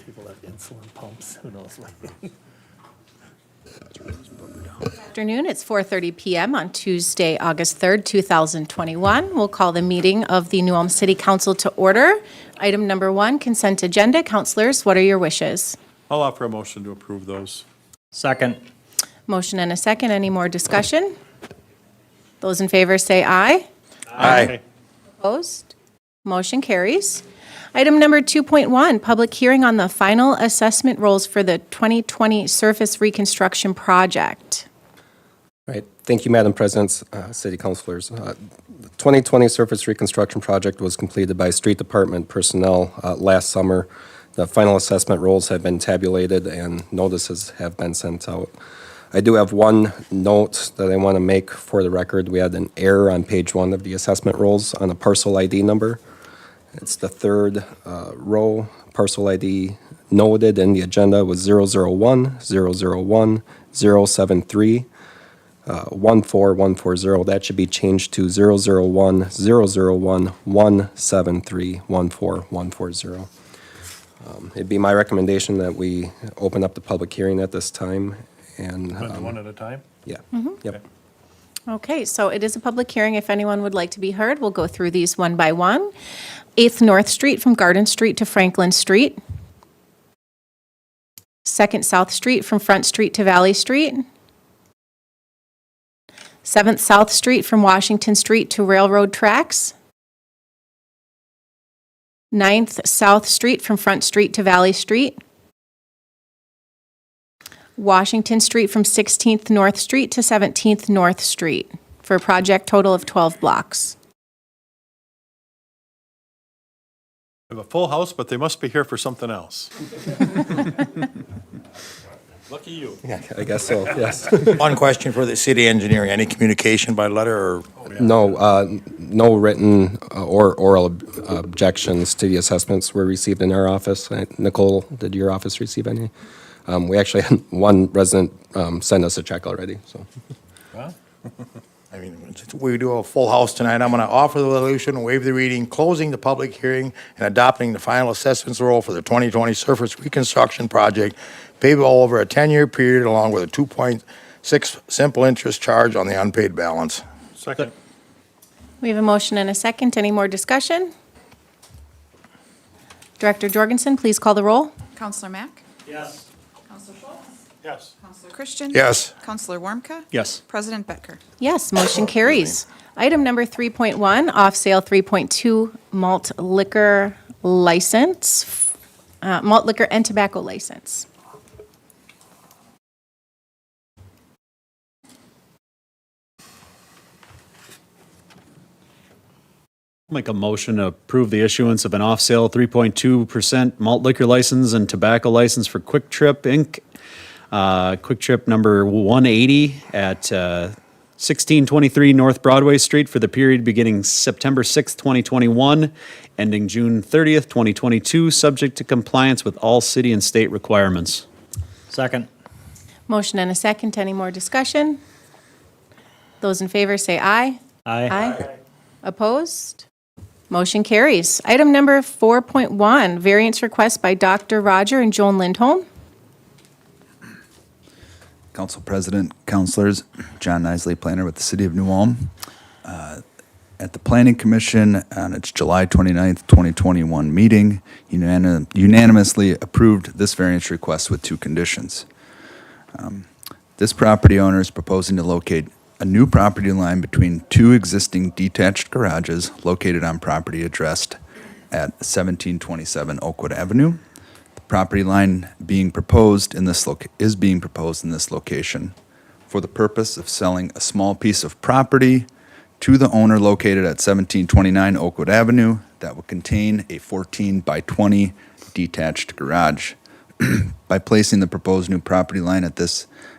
People have insulin pumps, who knows? Afternoon, it's 4:30 PM on Tuesday, August 3rd, 2021. We'll call the meeting of the New Ulm City Council to order. Item number 1, consent agenda. Councilors, what are your wishes? I'll offer a motion to approve those. Second. Motion and a second. Any more discussion? Those in favor say aye. Aye. Opposed? Motion carries. Item number 2.1, public hearing on the final assessment rolls for the 2020 surface reconstruction project. Right. Thank you, Madam President, City Councilors. The 2020 surface reconstruction project was completed by Street Department personnel last summer. The final assessment rolls have been tabulated and notices have been sent out. I do have one note that I want to make for the record. We had an error on page 1 of the assessment rolls on a parcel ID number. It's the third row. Parcel ID noted in the agenda was 001 001 073 14140. That should be changed to 001 001 173 14140. It'd be my recommendation that we open up the public hearing at this time and. One at a time? Yeah. Yep. Okay, so it is a public hearing. If anyone would like to be heard, we'll go through these one by one. 8th North Street from Garden Street to Franklin Street. 2nd South Street from Front Street to Valley Street. 7th South Street from Washington Street to Railroad Tracks. 9th South Street from Front Street to Valley Street. Washington Street from 16th North Street to 17th North Street for a project total of 12 blocks. We have a full house, but they must be here for something else. Lucky you. Yeah, I guess so, yes. One question for the city engineer. Any communication by letter or? No written or oral objections to the assessments were received in our office. Nicole, did your office receive any? We actually had one resident send us a check already, so. I mean, we do a full house tonight. I'm going to offer the resolution, waive the reading, closing the public hearing, and adopting the final assessments roll for the 2020 surface reconstruction project, payable over a 10-year period along with a 2.6 simple interest charge on the unpaid balance. Second. We have a motion and a second. Any more discussion? Director Jorgensen, please call the roll. Counselor Mack? Yes. Counselor Schultz? Yes. Counselor Christian? Yes. Counselor Warmka? Yes. President Becker? Yes, motion carries. Item number 3.1, off-sale 3.2 malt liquor license, malt liquor and tobacco license. Make a motion to approve the issuance of an off-sale 3.2% malt liquor license and tobacco license for Quick Trip, Inc. Quick Trip number 180 at 1623 North Broadway Street for the period beginning September 6th, 2021, ending June 30th, 2022, subject to compliance with all city and state requirements. Second. Motion and a second. Any more discussion? Those in favor say aye. Aye. Opposed? Motion carries. Item number 4.1, variance request by Dr. Roger and Joan Lindholm. Council President, Councilors, John Nisley, planner with the City of New Ulm. At the Planning Commission on its July 29th, 2021 meeting, unanimously approved this variance request with 2 conditions. This property owner is proposing to locate a new property line between 2 existing detached garages located on property addressed at 1727 Oakwood Avenue. The property line being proposed in this is being proposed in this location for the purpose of selling a small piece of property to the owner located at 1729 Oakwood Avenue that will contain a 14 by 20 detached garage. By placing the proposed new property line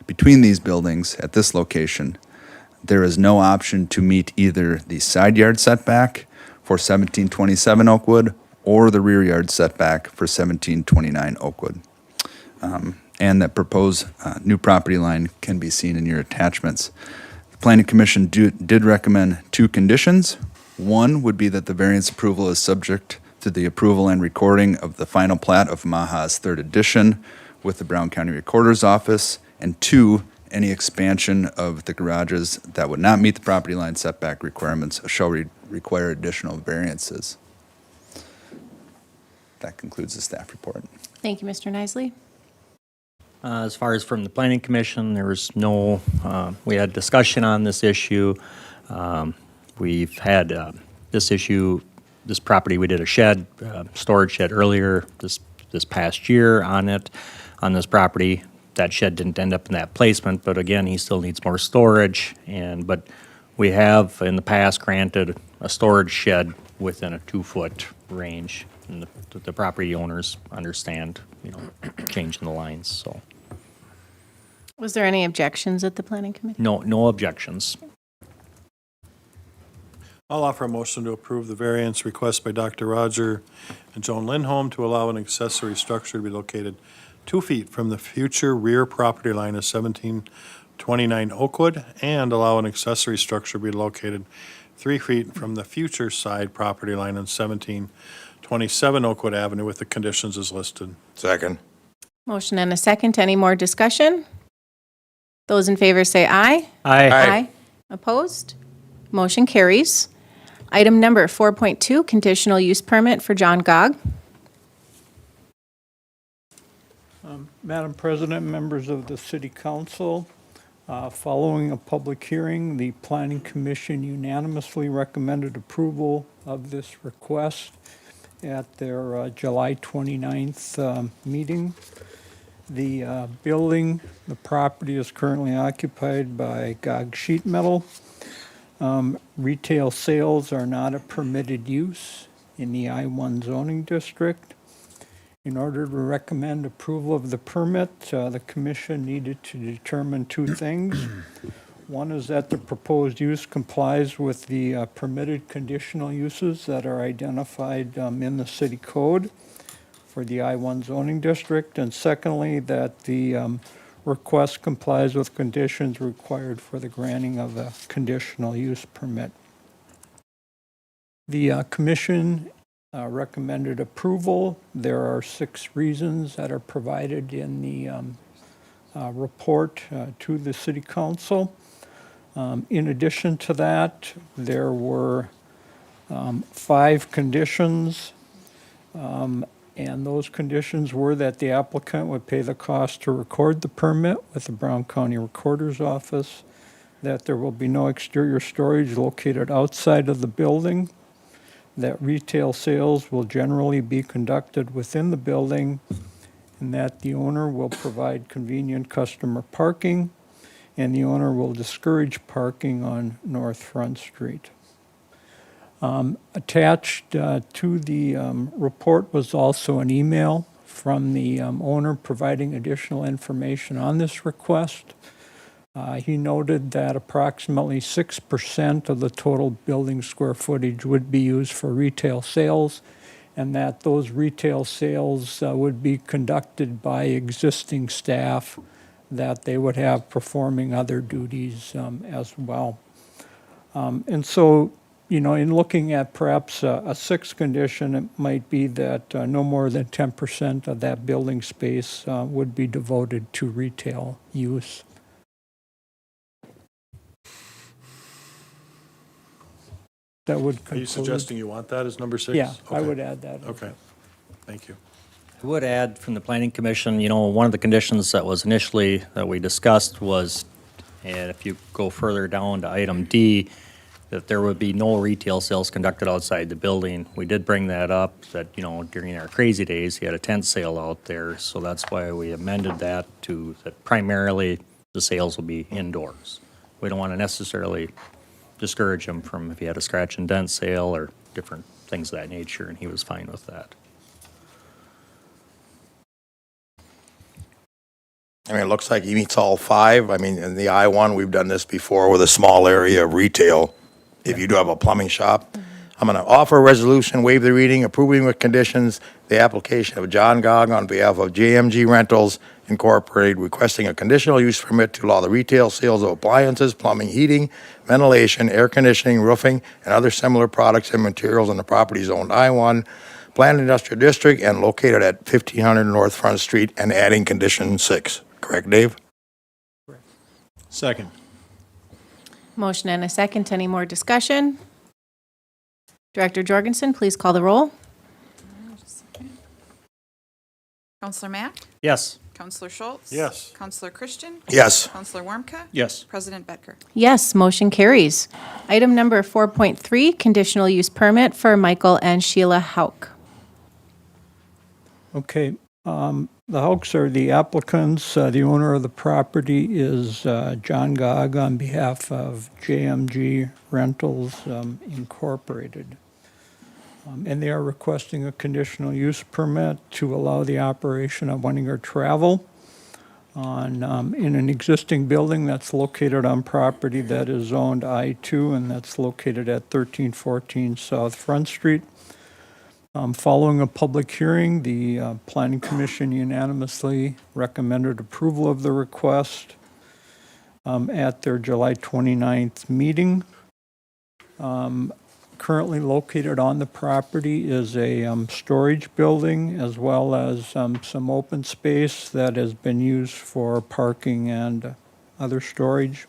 between these buildings at this location, there is no option to meet either the side yard setback for 1727 Oakwood or the rear yard setback for 1729 Oakwood. And that proposed new property line can be seen in your attachments. The Planning Commission did recommend 2 conditions. One would be that the variance approval is subject to the approval and recording of the final plat of Maha's third edition with the Brown County Recorder's Office. And 2, any expansion of the garages that would not meet the property line setback requirements shall require additional variances. That concludes the staff report. Thank you, Mr. Nisely. As far as from the planning commission, there was no, we had discussion on this issue. We've had this issue, this property, we did a shed, storage shed earlier this past year on this property. That shed didn't end up in that placement, but again, he still needs more storage. But we have in the past granted a storage shed within a 2-foot range. And the property owners understand, changing the lines, so. Was there any objections at the planning committee? No objections. I'll offer a motion to approve the variance request by Dr. Roger and Joan Lindholm to allow an accessory structure to be located 2 feet from the future rear property line of 1729 Oakwood, and allow an accessory structure to be located 3 feet from the future side property line on 1727 Oakwood Avenue with the conditions as listed. Second. Motion and a second. Any more discussion? Those in favor say aye. Aye. Opposed? Motion carries. Item number 4.2, conditional use permit for John Gog. Madam President, members of the City Council, following a public hearing, the Planning Commission unanimously recommended approval of this request at their July 29th meeting. The building, the property is currently occupied by Gog Sheet Metal. Retail sales are not a permitted use in the I-1 zoning district. In order to recommend approval of the permit, the commission needed to determine 2 things. One is that the proposed use complies with the permitted conditional uses that are identified in the city code for the I-1 zoning district. And secondly, that the request complies with conditions required for the granting of a conditional use permit. The commission recommended approval. There are 6 reasons that are provided in the report to the City Council. In addition to that, there were 5 conditions, and those conditions were that the applicant would pay the cost to record the permit with the Brown County Recorder's Office, that there will be no exterior storage located outside of the building, that retail sales will generally be conducted within the building, and that the owner will provide convenient customer parking, and the owner will discourage parking on North Front Street. Attached to the report was also an email from the owner providing additional information on this request. He noted that approximately 6% of the total building square footage would be used for retail sales, and that those retail sales would be conducted by existing staff, that they would have performing other duties as well. And so, in looking at perhaps a 6th condition, it might be that no more than 10% of that building space would be devoted to retail use. That would conclude. Are you suggesting you want that as number 6? Yeah, I Okay. would add that. Okay, thank you. I would add from the planning commission, one of the conditions that was initially that we discussed was, and if you go further down to item D, that there would be no retail sales conducted outside the building. We did bring that up, that, during our crazy days, he had a tent sale out there, so that's why we amended that to, that primarily the sales will be indoors. We don't want to necessarily discourage him from if he had a scratch and dent sale or different things of that nature, and he was fine with that. It looks like he meets all 5. In the I-1, we've done this before with a small area of retail. If you do have a plumbing shop, I'm going to offer a resolution, waive the reading, approving with conditions the application of John Gog on behalf of JMG Rentals Incorporated, requesting a conditional use permit to allow the retail sales of appliances, plumbing, heating, ventilation, air conditioning, roofing, and other similar products and materials on the property zoned I-1 Planned Industrial District and located at 1500 North Front Street and adding condition 6. Correct, Dave? Second. Motion and a second. Any more discussion? Director Jorgensen, please call the roll. Counselor Mack? Yes. Counselor Schultz? Yes. Counselor Christian? Yes. Counselor Warmka? Yes. President Becker? Yes, motion carries. Item number 4.3, conditional use permit for Michael and Sheila Hauk. Okay, the Hawks are the applicants. The owner of the property is John Gogg on behalf of JMG Rentals Incorporated. And they are requesting a conditional use permit to allow the operation of Wenninger Travel in an existing building that's located on property that is zoned I-2, and that's located at 1314 South Front Street. Following a public hearing, the Planning Commission unanimously recommended approval of the request at their July 29th meeting. Currently located on the property is a storage building as well as some open space that has been used for parking and other storage.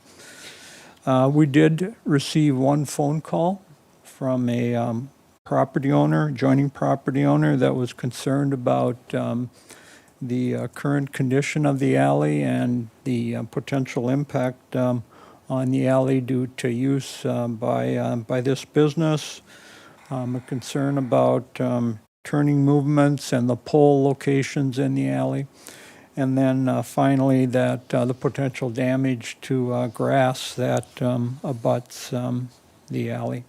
We did receive one phone call from a property owner, adjoining property owner, that was concerned about the current condition of the alley and the potential impact on the alley due to use by this business. A concern about turning movements and the pole locations in the alley. And then finally, that the potential damage to grass that abuts the alley.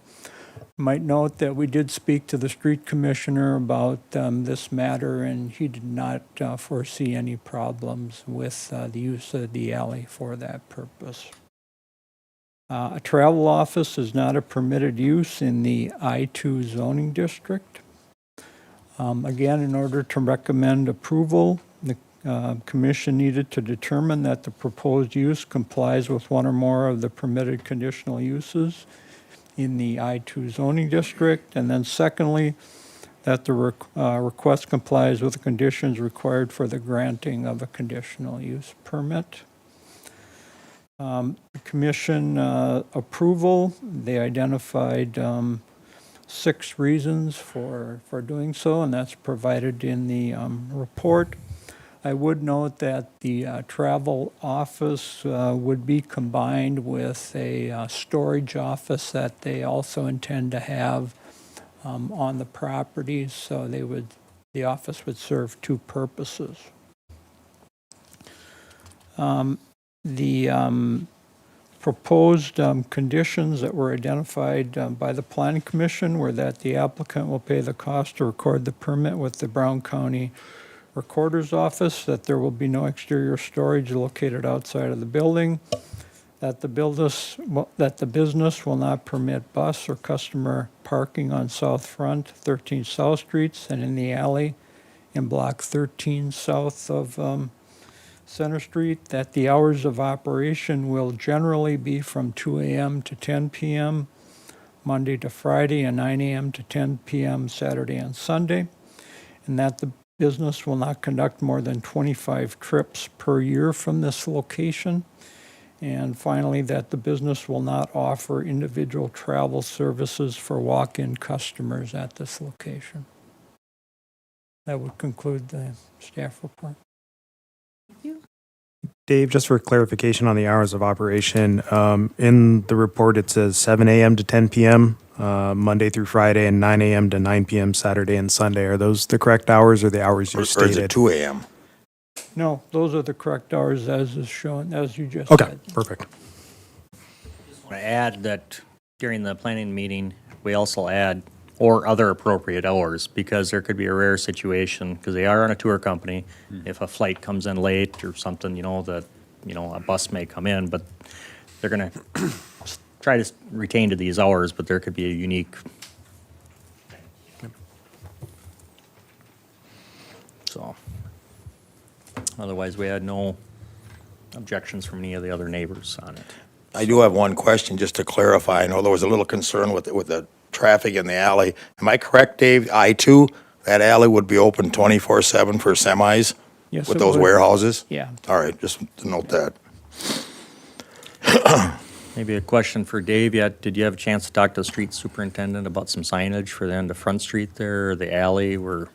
Might note that we did speak to the street commissioner about this matter, and he did not foresee any problems with the use of the alley for that purpose. A travel office is not a permitted use in the I-2 zoning district. Again, in order to recommend approval, the commission needed to determine that the proposed use complies with one or more of the permitted conditional uses in the I-2 zoning district. And then secondly, that the request complies with the conditions required for the granting of a conditional use permit. The commission approval, they identified 6 reasons for doing so, and that's provided in the report. I would note that the travel office would be combined with a storage office that they also intend to have on the property, so the office would serve 2 purposes. The proposed conditions that were identified by the Planning Commission were that the applicant will pay the cost to record the permit with the Brown County Recorder's Office, that there will be no exterior storage located outside of the building, that the business will not permit bus or customer parking on South Front, 13 South Streets, and in the alley in Block 13 south of Center Street, that the hours of operation will generally be from 2 a.m. to 10 p.m. Monday to Friday, and 9 a.m. to 10 p.m. Saturday and Sunday, and that the business will not conduct more than 25 trips per year from this location. And finally, that the business will not offer individual travel services for walk-in customers at this location. That would conclude the staff report. Dave, just for clarification on the hours of operation, in the report it says 7 a.m. to 10 p.m. Monday through Friday, and 9 a.m. to 9 p.m. Saturday and Sunday. Are those the correct hours or the hours you Or stated? is it 2 a.m.? No, those are the correct hours as is shown, as you just Okay, said. perfect. I want to add that during the planning meeting, we also add or other appropriate hours, because there could be a rare situation, because they are on a tour company. If a flight comes in late or something, a bus may come in, but they're going to try to retain to these hours, but there could be a unique. So, otherwise, we had no objections from any of the other neighbors on it. I do have one question, just to clarify. I know there was a little concern with the traffic in the alley. Am I correct, Dave? I-2, that alley would be open 24/7 for semis Yes, with it those would. warehouses? Yeah. All right, just to note that. Maybe a question for Dave yet. Did you have a chance to talk to the street superintendent about some signage for the end of Front Street there, or the alley where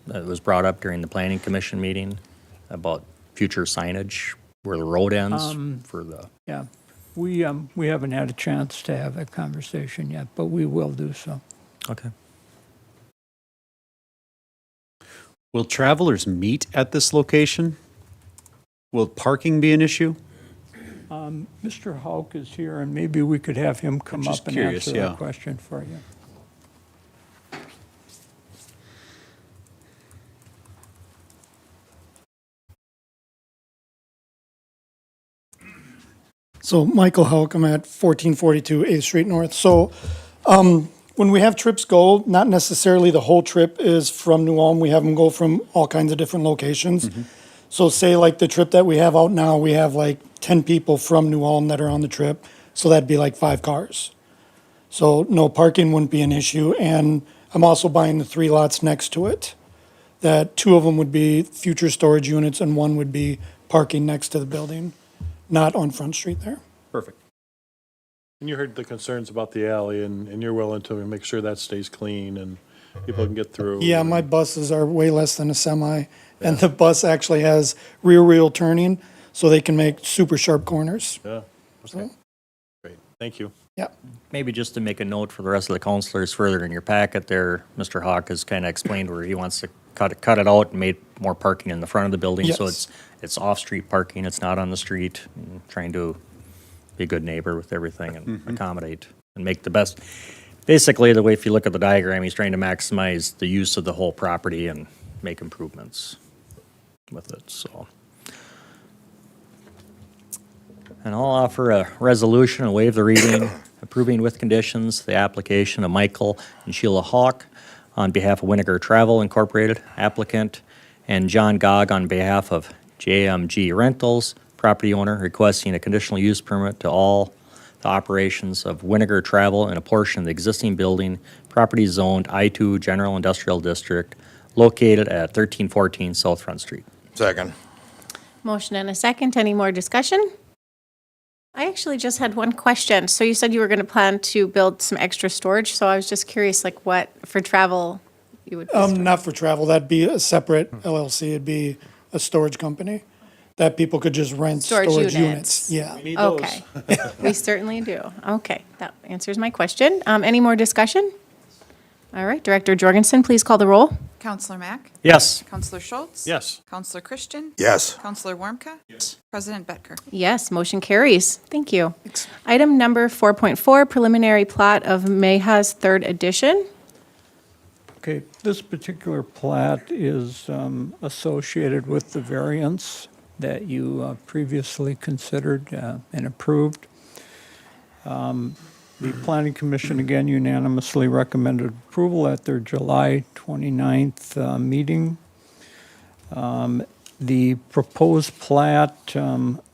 it was brought up during the planning commission meeting about future signage where the road ends for the, Yeah. We haven't had a chance to have that conversation yet, but we will do so. okay. Will travelers meet at this location? Will parking be an issue? Mr. Hauk is here, and maybe we could have him come just up and curious, answer yeah. that question for you. So Michael Hauk, I'm at 1442 8th Street North. So when we have trips go, not necessarily the whole trip is from New Ulm. We have them go from all kinds of different locations. So say like the trip that we have out now, we have like 10 people from New Ulm that are on the trip. So that'd be like 5 cars. So no, parking wouldn't be an issue. And I'm also buying the 3 lots next to it. That 2 of them would be future storage units and 1 would be parking next to the building, not on Front Street there. Perfect. And you heard the concerns about the alley, and you're willing to make sure that stays clean and people can get through. Yeah, my buses are way less than a semi, and the bus actually has rear wheel turning, so they can make super sharp corners. Yeah, okay. Great, thank you. Yeah. Maybe just to make a note for the rest of the counselors further in your packet there, Mr. Hawk has kind of explained where he wants to cut it out and made more parking in the front of the building. So Yes. it's off-street parking, it's not on the street, and trying to be a good neighbor with everything and accommodate and make the best. Basically, the way, if you look at the diagram, he's trying to maximize the use of the whole property and make improvements with it, so. And I'll offer a resolution and waive the reading, approving with conditions the application of Michael and Sheila Hawk on behalf of Winnegar Travel Incorporated applicant, and John Gogg on behalf of JMG Rentals, property owner, requesting a conditional use permit to all the operations of Winnegar Travel in a portion of the existing building, property zoned I-2 General Industrial District, located at 1314 South Front Street. Second. Motion and a second. Any more discussion? I actually just had one question. So you said you were going to plan to build some extra storage, so I was just curious, like what, for travel, you would? Not for travel, that'd be a separate LLC, it'd be a storage company, that people could just rent Storage storage units. units. Yeah. Okay, we certainly do. Okay, that answers my question. Any more discussion? All right, Director Jorgensen, please call the roll. Counselor Mack? Yes. Counselor Schultz? Yes. Counselor Christian? Yes. Counselor Warmka? Yes. President Bettker? Yes, motion carries. Thank you. Item number 4.4, preliminary plat of Mayha's third edition. Okay, this particular plat is associated with the variance that you previously considered and approved. The Planning Commission again unanimously recommended approval at their July 29th meeting. The proposed plat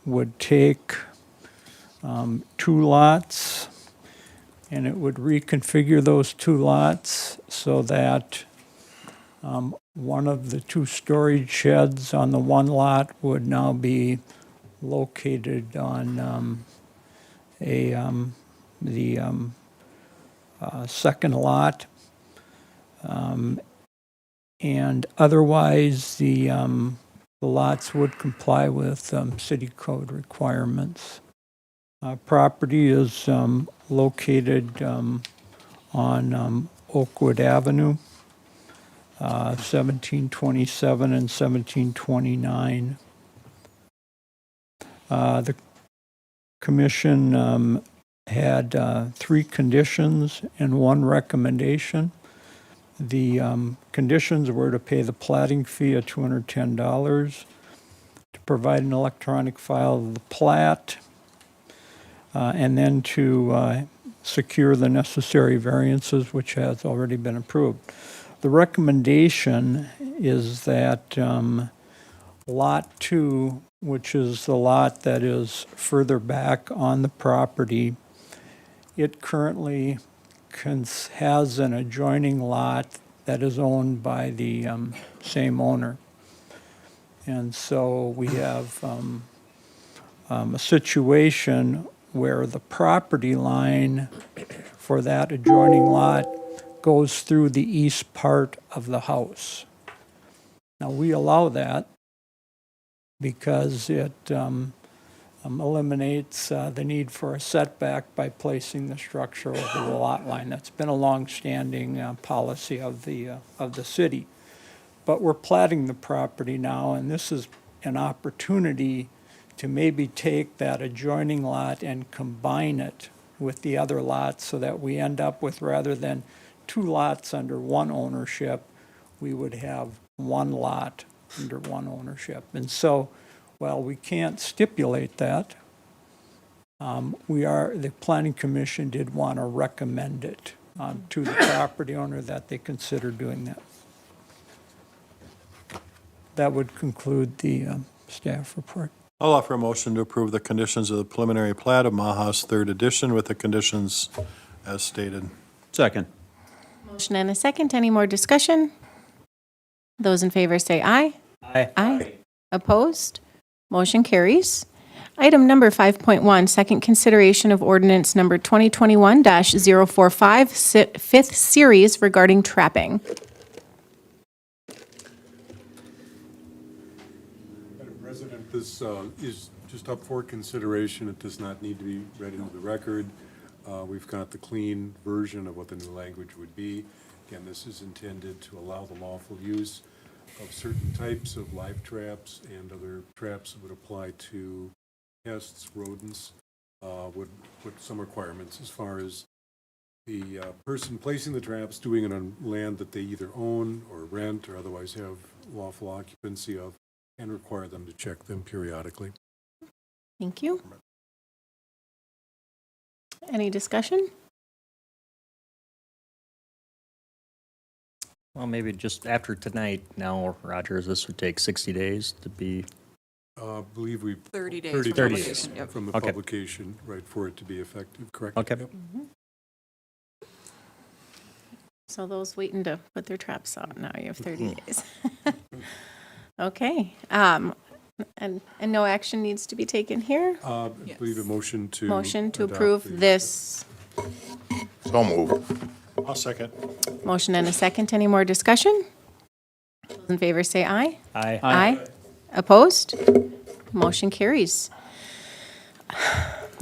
would take 2 lots, and it would reconfigure those 2 lots so that one of the 2 storage sheds on the one lot would now be located on the second lot. And otherwise, the lots would comply with city code requirements. Property is located on Oakwood Avenue, 1727 and 1729. The commission had 3 conditions and 1 recommendation. The conditions were to pay the platting fee of $210, to provide an electronic file of the plat, and then to secure the necessary variances, which has already been approved. The recommendation is that Lot 2, which is the lot that is further back on the property, it currently has an adjoining lot that is owned by the same owner. And so we have a situation where the property line for that adjoining lot goes through the east part of the house. Now, we allow that because it eliminates the need for a setback by placing the structure over the lot line. That's been a long-standing policy of the city. But we're platting the property now, and this is an opportunity to maybe take that adjoining lot and combine it with the other lots so that we end up with, rather than two lots under one ownership, we would have one lot under one ownership. And so, while we can't stipulate that, the Planning Commission did want to recommend it to the property owner that they consider doing that. That would conclude the staff report. I'll offer a motion to approve the conditions of the preliminary plat of Maha's third edition with the conditions as stated. Second. Motion and a second. Any more discussion? Those in favor say aye. Aye. Aye. Opposed? Motion carries. Item number 5.1, second consideration of ordinance number 2021-045, fifth series regarding trapping. Madam President, this is just up for consideration. It does not need to be read into the record. We've got the clean version of what the new language would be. Again, this is intended to allow the lawful use of certain types of live traps and other traps that would apply to pests, rodents, would put some requirements as far as the person placing the traps doing it on land that they either own or rent or otherwise have lawful occupancy of, and require them to check them periodically. Thank you. Any discussion? Well, maybe just after tonight now, Rogers, this would take 60 days to be, I believe we. 30 days. 30 from days publication, yep. from the Okay. publication, right, for it to be effective, correct? Okay. Yep. So those waiting to put their traps out, now you have 30 days. Okay, and no action needs to be taken here? I believe a motion to. Motion to adopt approve the- this. So move. I'll second. Motion and a second. Any more discussion? Those in favor say aye. Aye. Aye. Opposed? Motion carries.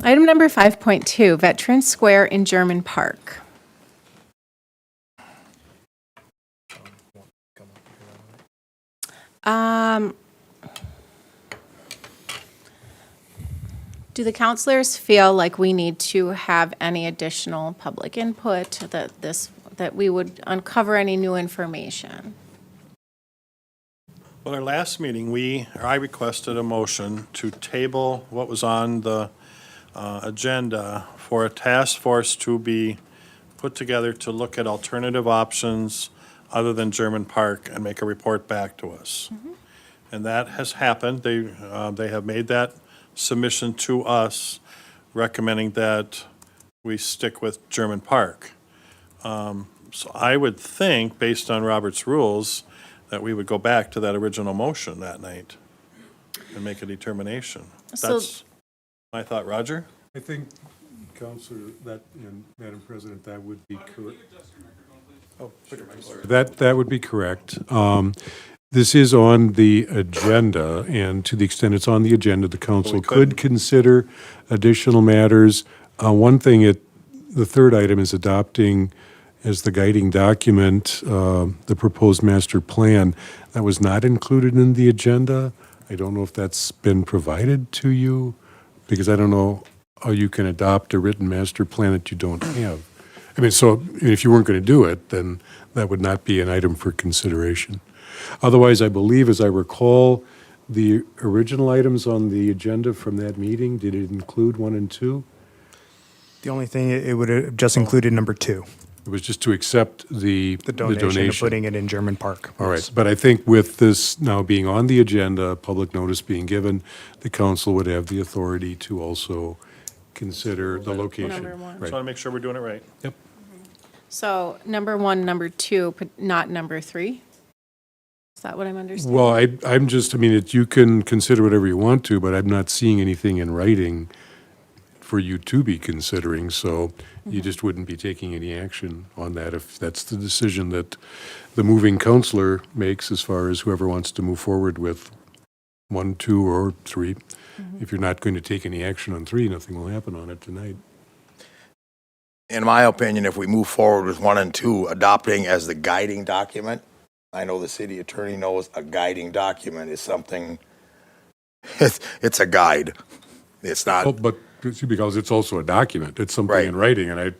Item number 5.2, Veterans Square in German Park. Do the counselors feel like we need to have any additional public input, that we would uncover any new information? Well, our last meeting, I requested a motion to table what was on the agenda for a task force to be put together to look at alternative options other than German Park and make a report back to us. And that has happened. They have made that submission to us, recommending that we stick with German Park. So I would think, based on Robert's rules, that we would go back to that original motion that night and make a determination. So- That's my thought. Roger? I think, Counselor, and Madam President, that would be correct. That would be correct. This is on the agenda, and to the extent it's on the agenda, the council could consider additional matters. One thing, the third item is adopting as the guiding document the proposed master plan. That was not included in the agenda. I don't know if that's been provided to you, because I don't know how you can adopt a written master plan that you don't have. I mean, so if you weren't going to do it, then that would not be an item for consideration. Otherwise, I believe, as I recall, the original items on the agenda from that meeting, did it include 1 and 2? The only thing, it would have just included number 2, It was just to accept the donation of putting it in German Park. All right, but I think with this now being on the agenda, public notice being given, the council would have the authority to also consider the location. Number one. Just want to make sure we're doing it right. Yep. So number 1, number 2, but not number 3? Is that what I'm understanding? Well, I'm just, I mean, you can consider whatever you want to, but I'm not seeing anything in writing for you to be considering, so you just wouldn't be taking any action on that if that's the decision that the moving counselor makes as far as whoever wants to move forward with 1, 2, or 3. If you're not going to take any action on 3, nothing will happen on it tonight. In my opinion, if we move forward with 1 and 2, adopting as the guiding document, I know the city attorney knows a guiding document is something, it's a guide. It's Oh, not, but because it's also a document, it's something Right. in writing, and I'm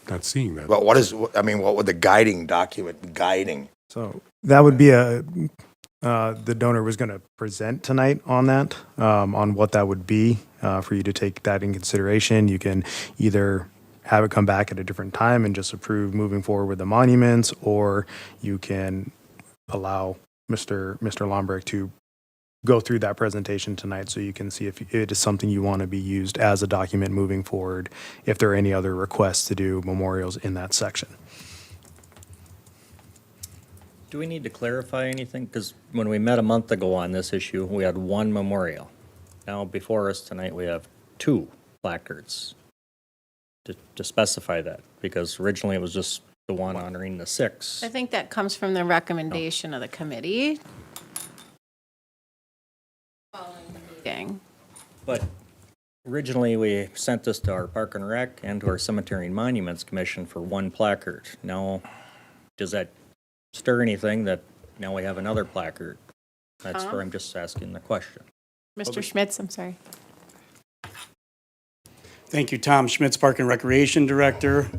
not seeing that. but what would the guiding document be guiding? So that would be the donor was going to present tonight on that, on what that would be, for you to take that in consideration. You can either have it come back at a different time and just approve moving forward with the monuments, or you can allow Mr. Lombrick to go through that presentation tonight so you can see if it is something you want to be used as a document moving forward, if there are any other requests to do memorials in that section. Do we need to clarify anything? Because when we met a month ago on this issue, we had 1 memorial. Now, before us tonight, we have 2 placards to specify that, because originally it was just the one honoring the 6. I think that comes from the recommendation of the committee. Following the meeting. But originally, we sent this to our Park and Rec and to our Cemetery and Monuments Commission for 1 placard. Now, does that stir anything that now we have another placard? That's where I'm just asking the question. Mr. Schmitz, I'm sorry. Thank you, Tom Schmitz, Park and Recreation Director.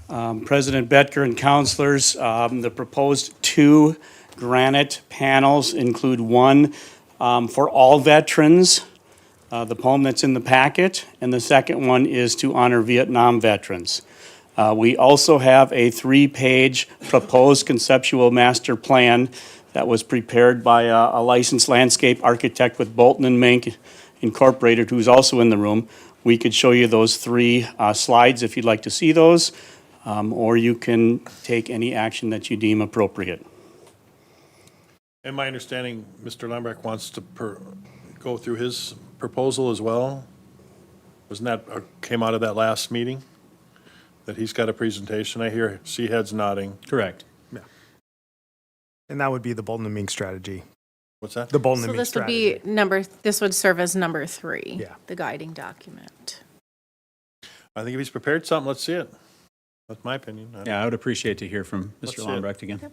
President Betker and counselors, the proposed 2 granite panels include 1 for all veterans, the poem that's in the packet, and the second one is to honor Vietnam veterans. We also have a 3-page proposed conceptual master plan that was prepared by a licensed landscape architect with Bolton and Mink Incorporated, who's also in the room. We could show you those 3 slides if you'd like to see those, or you can take any action that you deem appropriate. In my understanding, Mr. Lombrick wants to go through his proposal as well? Wasn't that, came out of that last meeting? That he's got a presentation? I see heads nodding. Correct. And that would be the Bolton and Mink strategy. What's that? The Bolton So and Mink this would strategy. be this would serve as number 3. Yeah. The guiding document. I think if he's prepared something, let's see it. That's my opinion. Yeah, I would appreciate to hear from Let's Mr. see it. Lombrick again.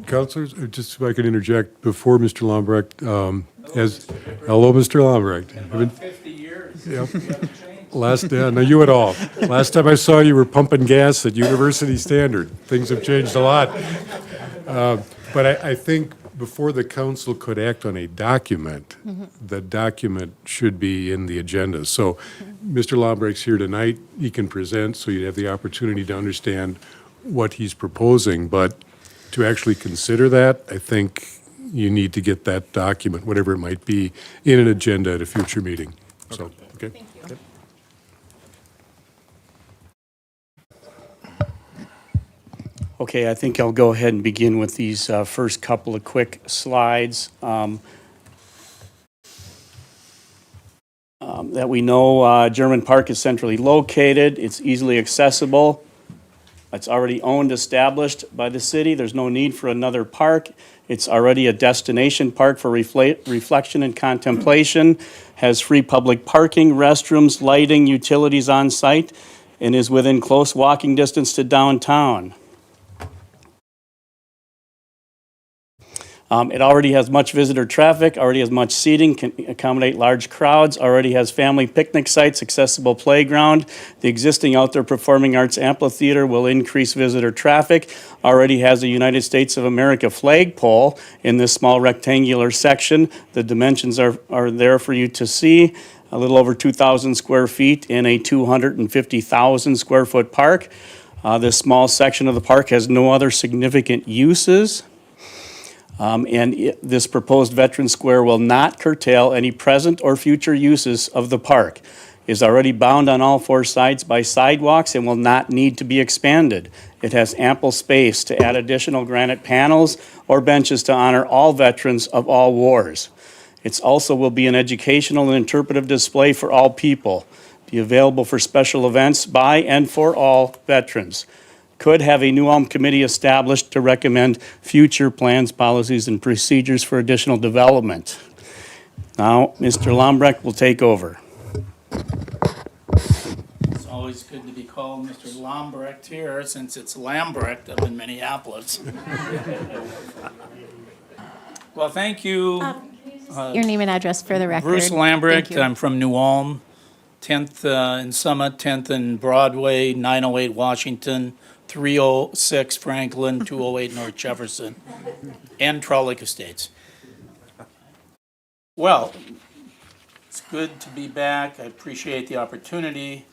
Counselors, just if I could interject before Mr. Lombrick, hello, Mr. Lombrick. 50 years. Yep. No, you at all. Last time I saw you were pumping gas at University Standard. Things have changed a lot. But I think before the council could act on a document, the document should be in the agenda. So Mr. Lombrick's here tonight. He can present, so you'd have the opportunity to understand what he's proposing. But to actually consider that, I think you need to get that document, whatever it might be, in an agenda at a future meeting. So, okay? Thank you. Okay, I think I'll go ahead and begin with these first couple of quick slides. That we know German Park is centrally located, it's easily accessible, it's already owned, established by the city, there's no need for another park. It's already a destination park for reflection and contemplation, has free public parking, restrooms, lighting, utilities on site, and is within close walking distance to downtown. It already has much visitor traffic, already has much seating, can accommodate large crowds, already has family picnic sites, accessible playground. The existing outdoor performing arts amphitheater will increase visitor traffic, already has a United States of America flagpole in this small rectangular section. The dimensions are there for you to see. A little over 2,000 square feet in a 250,000 square foot park. This small section of the park has no other significant uses. This proposed Veteran Square will not curtail any present or future uses of the park. is already bound on all four sides by sidewalks and will not need to be expanded. It has ample space to add additional granite panels or benches to honor all veterans of all wars. It also will be an educational and interpretive display for all people, be available for special events by and for all veterans. Could have a New Ulm committee established to recommend future plans, policies, and procedures for additional development. Now, Mr. Lombrecht will take over. It's always good to be called Mr. Lombrecht here, since it's Lambrecht up in Minneapolis. Well, thank you. Your name and address for the record. Bruce Lambrecht, Thank you. I'm from New Ulm, 10th in Summit, 10th in Broadway, 908 Washington, 306 Franklin, 208 North Jefferson, and Trollick Estates. Well, it's good to be back. I appreciate the opportunity.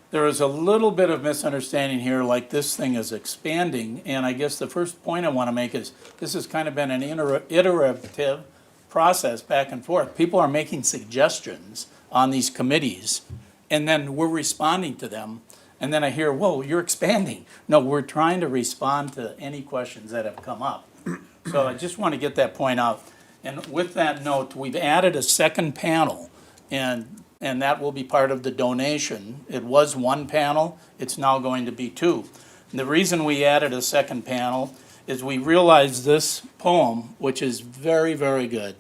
There is a little bit of misunderstanding here, like this thing is expanding, and I guess the first point I want to make is this has kind of been an iterative process back and forth. People are making suggestions on these committees, and then we're responding to them. And then I hear, whoa, you're expanding. No, we're trying to respond to any questions that have come up. So I just want to get that point out. And with that note, we've added a second panel, and that will be part of the donation. It was one panel, it's now going to be two. And the reason we added a second panel is we realized this poem, which is very, very good.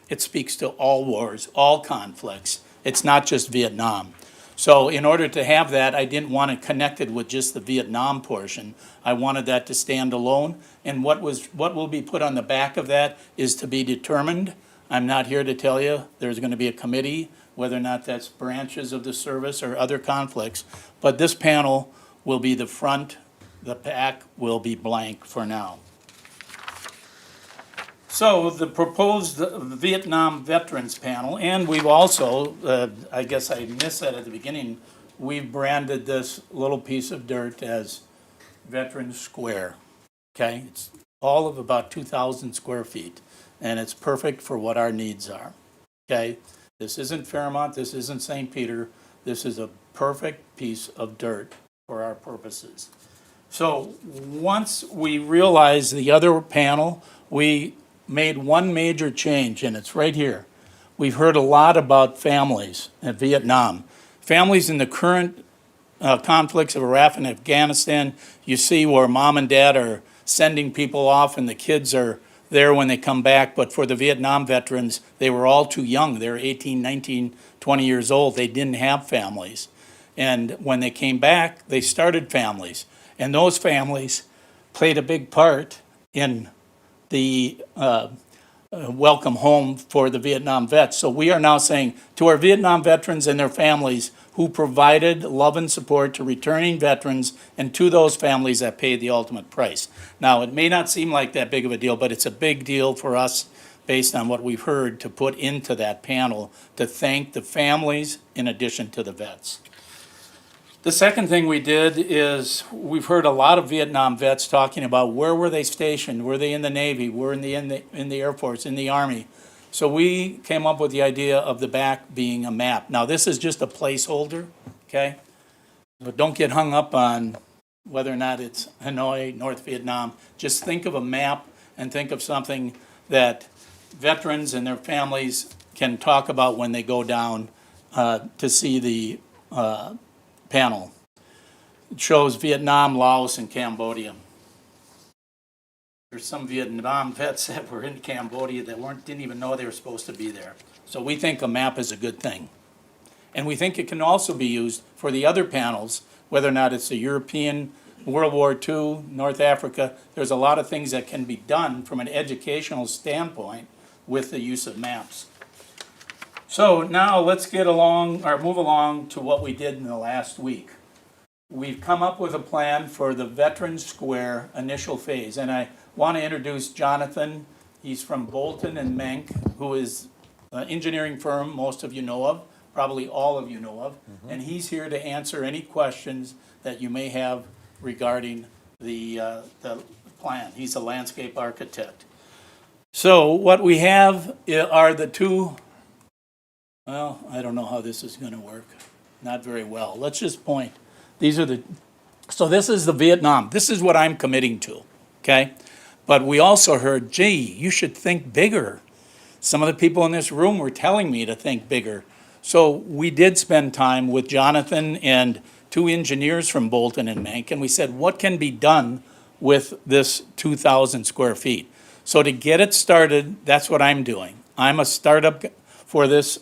It speaks to all wars, all conflicts. It's not just Vietnam. So in order to have that, I didn't want it connected with just the Vietnam portion. I wanted that to stand alone. And what will be put on the back of that is to be determined. I'm not here to tell you there's going to be a committee, whether or not that's branches of the service or other conflicts. But this panel will be the front, the back will be blank for now. So the proposed Vietnam Veterans Panel, and we've also, I guess I missed that at the beginning, we've branded this little piece of dirt as Veterans Square, okay? It's all of about 2,000 square feet, and it's perfect for what our needs are, okay? This isn't Fairmont, this isn't St. Peter, this is a perfect piece of dirt for our purposes. So once we realized the other panel, we made one major change, and it's right here. We've heard a lot about families in Vietnam. Families in the current conflicts of Iraq and Afghanistan, you see where mom and dad are sending people off and the kids are there when they come back. But for the Vietnam veterans, they were all too young. They were 18, 19, 20 years old. They didn't have families. And when they came back, they started families. And those families played a big part in the welcome home for the Vietnam vets. So we are now saying to our Vietnam veterans and their families who provided love and support to returning veterans and to those families that paid the ultimate price. Now, it may not seem like that big of a deal, but it's a big deal for us based on what we've heard to put into that panel to thank the families in addition to the vets. The second thing we did is we've heard a lot of Vietnam vets talking about where were they stationed, were they in the Navy, were in the Air Force, in the Army. So we came up with the idea of the back being a map. Now this is just a placeholder, okay? But don't get hung up on whether or not it's Hanoi, North Vietnam. Just think of a map and think of something that veterans and their families can talk about when they go down to see the panel. It shows Vietnam, Laos, and Cambodia. There's some Vietnam vets that were in Cambodia that didn't even know they were supposed to be there. So we think a map is a good thing. And we think it can also be used for the other panels, whether or not it's the European, World War II, North Africa. There's a lot of things that can be done from an educational standpoint with the use of maps. So now let's get along, or move along to what we did in the last week. We've come up with a plan for the Veterans Square initial phase, and I want to introduce Jonathan. He's from Bolton and Menk, who is an engineering firm most of you know of, probably all of you know of, and he's here to answer any questions that you may have regarding the plan. He's a landscape architect. So what we have are the two. Well, I don't know how this is going to work. not very well. Let's just point, so this is the Vietnam. This is what I'm committing to, okay? But we also heard, gee, you should think bigger. Some of the people in this room were telling me to think bigger. So we did spend time with Jonathan and 2 engineers from Bolton and Mank, and we said, what can be done with this 2,000 square feet? So to get it started, that's what I'm doing. I'm a startup for this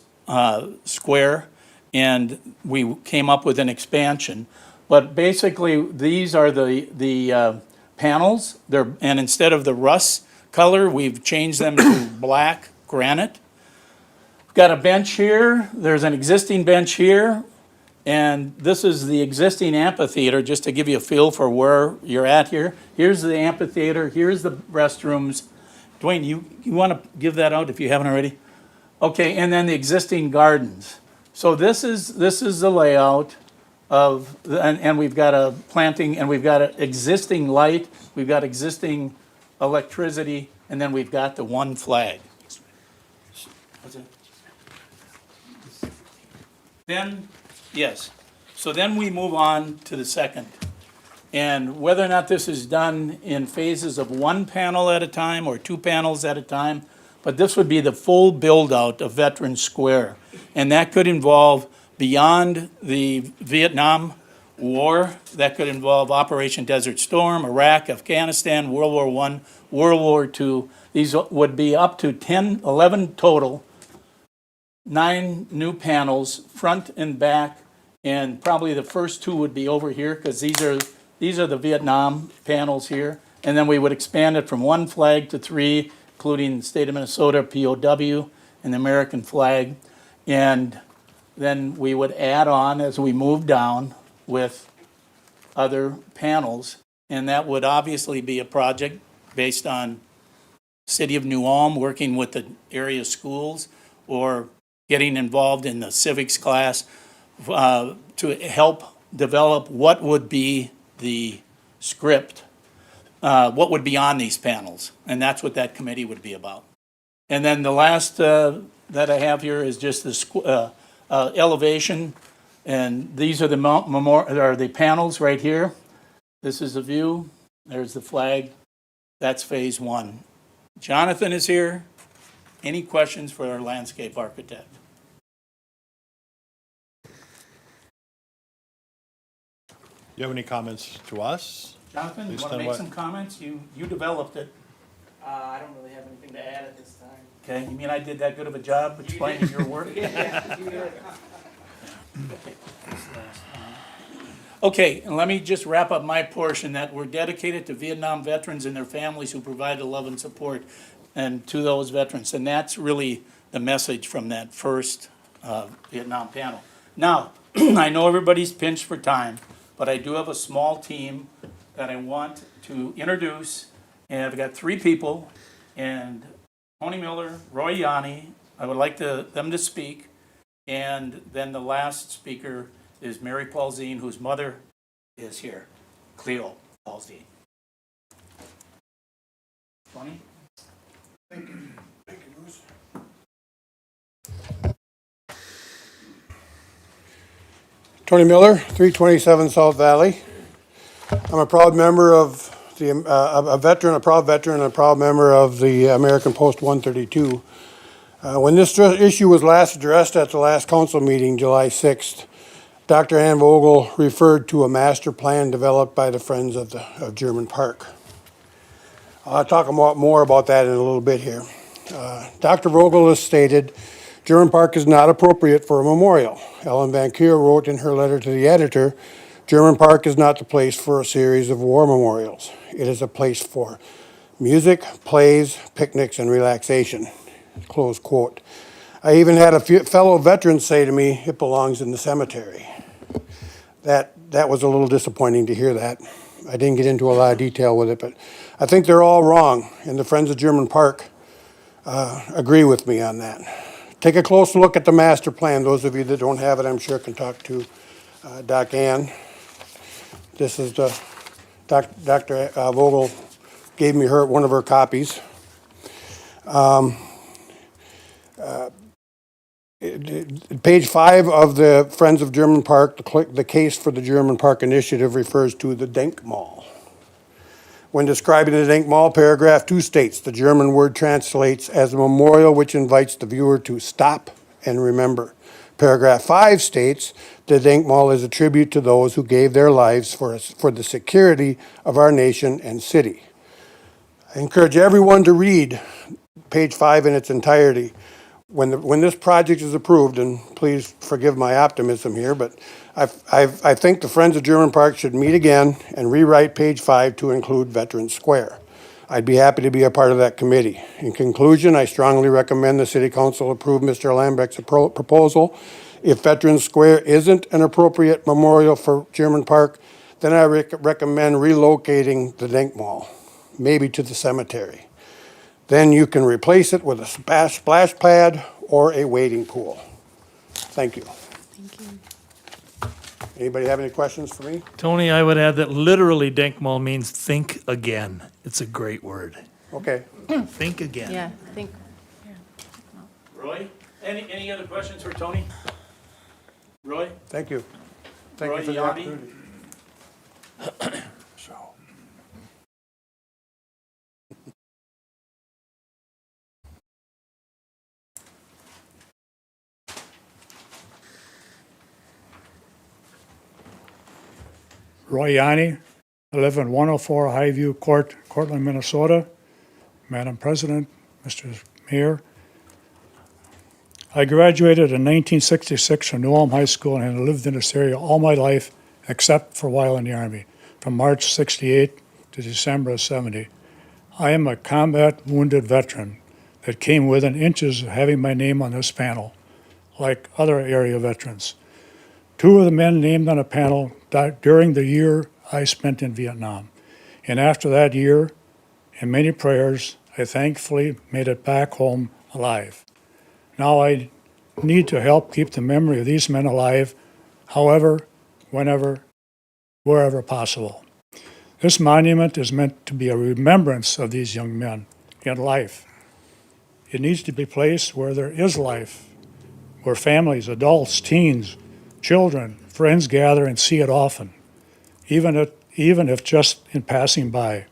square, and we came up with an expansion. But basically, these are the panels. And instead of the rust color, we've changed them to black granite. We've got a bench here. There's an existing bench here. And this is the existing amphitheater, just to give you a feel for where you're at here. Here's the amphitheater. Here's the restrooms. Dwayne, you want to give that out if you haven't already? Okay, and then the existing gardens. So this is the layout of, and we've got a planting, and we've got an existing light, we've got existing electricity, and then we've got the one flag. What's it? Then, yes, so then we move on to the second. And whether or not this is done in phases of 1 panel at a time or 2 panels at a time, but this would be the full build-out of Veterans Square. And that could involve, beyond the Vietnam War, that could involve Operation Desert Storm, Iraq, Afghanistan, World War I, World War II. These would be up to 11 total, 9 new panels, front and back, and probably the first 2 would be over here, because these are the Vietnam panels here. And then we would expand it from 1 flag to 3, including the state of Minnesota, POW, and the American flag. And then we would add on as we move down with other panels. And that would obviously be a project based on City of New Ulm working with the area schools, or getting involved in the civics class to help develop what would be the script, what would be on these panels. And that's what that committee would be about. And then the last that I have here is just the elevation. And these are the panels right here. This is the view. There's the flag. That's phase 1. Jonathan is here. Any questions for our landscape architect? You have any comments to us? Jonathan, you Based want to on make what- some comments? You developed it. I don't really have anything to add at this time. Okay, you mean I did that good of a job explaining your work? Okay, and let me just wrap up my portion, that we're dedicated to Vietnam veterans and their families who provided love and support, and to those veterans. And that's really the message from that first Vietnam panel. Now, I know everybody's pinched for time, but I do have a small team that I want to introduce. And I've got 3 people, and Tony Miller, Roy Yanni, I would like them to speak. And then the last speaker is Mary Paulzine, whose mother is here, Cleo Paulzine. Tony? Thank you. Thank you, Bruce. Tony Miller, 327 South Valley. I'm a proud member of a proud veteran, and a proud member of the American Post 132. When this issue was last addressed at the last council meeting, July 6th, Dr. Ann Vogel referred to a master plan developed by the Friends of German Park. I'll talk more about that in a little bit here. Dr. Vogel has stated, German Park is not appropriate for a memorial. Ellen Van Keur wrote in her letter to the editor, German Park is not the place for a series of war memorials. It is a place for music, plays, picnics, and relaxation. Close quote. I even had a few fellow veterans say to me, it belongs in the cemetery. That was a little disappointing to hear that. I didn't get into a lot of detail with it, but I think they're all wrong, and the Friends of German Park agree with me on that. Take a close look at the master plan. Those of you that don't have it, I'm sure can talk to Doc Ann. This is Dr. Vogel gave me one of her copies. Page 5 of the Friends of German Park, the case for the German Park Initiative refers to the Denkmal. When describing the Denkmal, paragraph 2 states, the German word translates as a memorial which invites the viewer to stop and remember. Paragraph 5 states, the Denkmal is a tribute to those who gave their lives for the security of our nation and city. I encourage everyone to read page 5 in its entirety. When this project is approved, and please forgive my optimism here, but I think the Friends of German Park should meet again and rewrite page 5 to include Veterans Square. I'd be happy to be a part of that committee. In conclusion, I strongly recommend the City Council approve Mr. Lambeck's proposal. If Veterans Square isn't an appropriate memorial for German Park, then I recommend relocating the Denkmal, maybe to the cemetery. Then you can replace it with a splash pad or a wading pool. Thank you. Thank you. Anybody have any questions for me? Tony, I would add that literally Denkmal means think again. It's a great word. Okay. Think again. Yeah, I think, Roy, any other questions for Tony? Roy? Thank you. Thank Roy you for the Yabi? opportunity. Roy Yanni, I live in 104 Highview Court, Cortland, Minnesota. Madam President, Mr. Mayor, I graduated in 1966 from New Ulm High School and have lived in this area all my life except for a while in the Army, from March 68 to December of 70. I am a combat wounded veteran that came within inches of having my name on this panel, like other area veterans. Two of the men named on the panel died during the year I spent in Vietnam. And after that year, and many prayers, I thankfully made it back home alive. Now I need to help keep the memory of these men alive, however, whenever, wherever possible. This monument is meant to be a remembrance of these young men in life. It needs to be placed where there is life, where families, adults, teens, children, friends gather and see it often, even if just in passing by.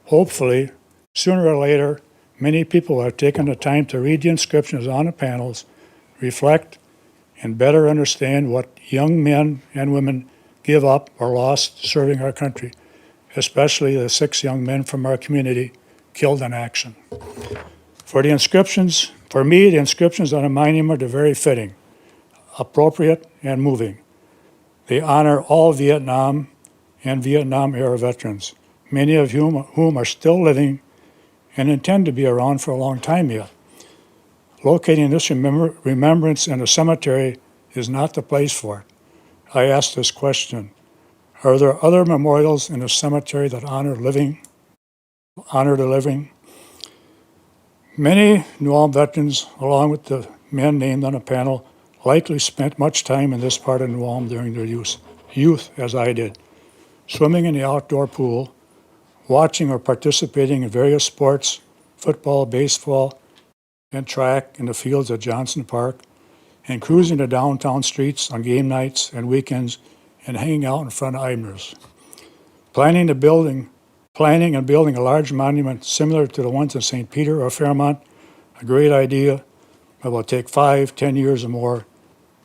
Hopefully, sooner or later, many people have taken the time to read the inscriptions on the panels, reflect, and better understand what young men and women give up or lost serving our country, especially the 6 young men from our community killed in action. For me, the inscriptions on the monument are very fitting, appropriate, and moving. They honor all Vietnam and Vietnam-era veterans, many of whom are still living and intend to be around for a long time yet. Locating this remembrance in a cemetery is not the place for it. I ask this question: are there other memorials in a cemetery that honor the living? Many New Ulm veterans, along with the men named on the panel, likely spent much time in this part of New Ulm during their youth, as I did, swimming in the outdoor pool, watching or participating in various sports, football, baseball, and track in the fields at Johnson Park, and cruising the downtown streets on game nights and weekends, and hanging out in front of Eibner's. Planning and building a large monument similar to the ones in St. Peter or Fairmont, a great idea, but will take 5-10 years or more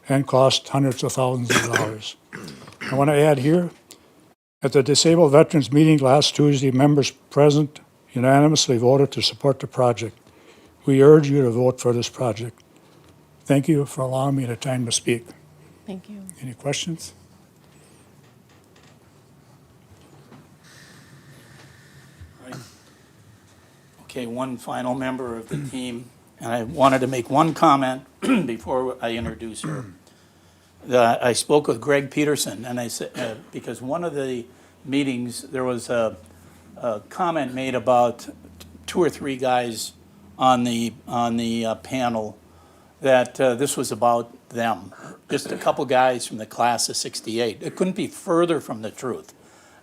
and cost hundreds of thousands of dollars. I want to add here, at the Disabled Veterans meeting last Tuesday, members present unanimously voted to support the project. We urge you to vote for this project. Thank you for allowing me the time to speak. thank you. Any questions? Okay, one final member of the team, and I wanted to make one comment before I introduce her. I spoke with Greg Peterson, and I said, because one of the meetings, there was a comment made about 2 or 3 guys on the panel that this was about them, just a couple guys from the class of '68. It couldn't be further from the truth.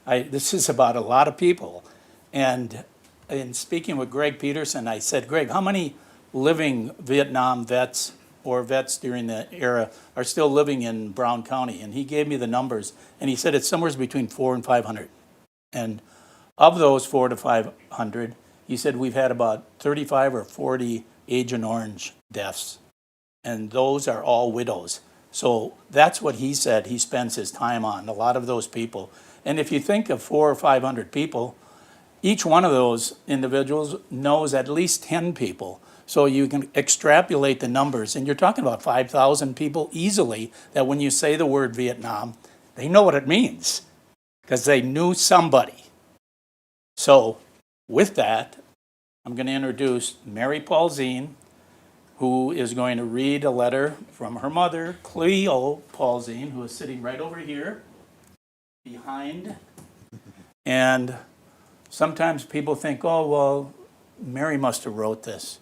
This is about a lot of people, and in speaking with Greg Peterson, I said, Greg, how many living Vietnam vets or vets during that era are still living in Brown County. And he gave me the numbers, and he said it's somewhere between 400 and 500. And of those 400 to 500, he said we've had about 35 or 40 Agent Orange deaths. And those are all widows. So that's what he said he spends his time on, a lot of those people. And if you think of 400 or 500 people, each one of those individuals knows at least 10 people. So you can extrapolate the numbers, and you're talking about 5,000 people easily that when you say the word Vietnam, they know what it means because they knew somebody. So with that, I'm going to introduce Mary Paulzine, who is going to read a letter from her mother, Cleo Paulzine, who is sitting right over here behind. And sometimes people think, oh, well, Mary must have wrote this.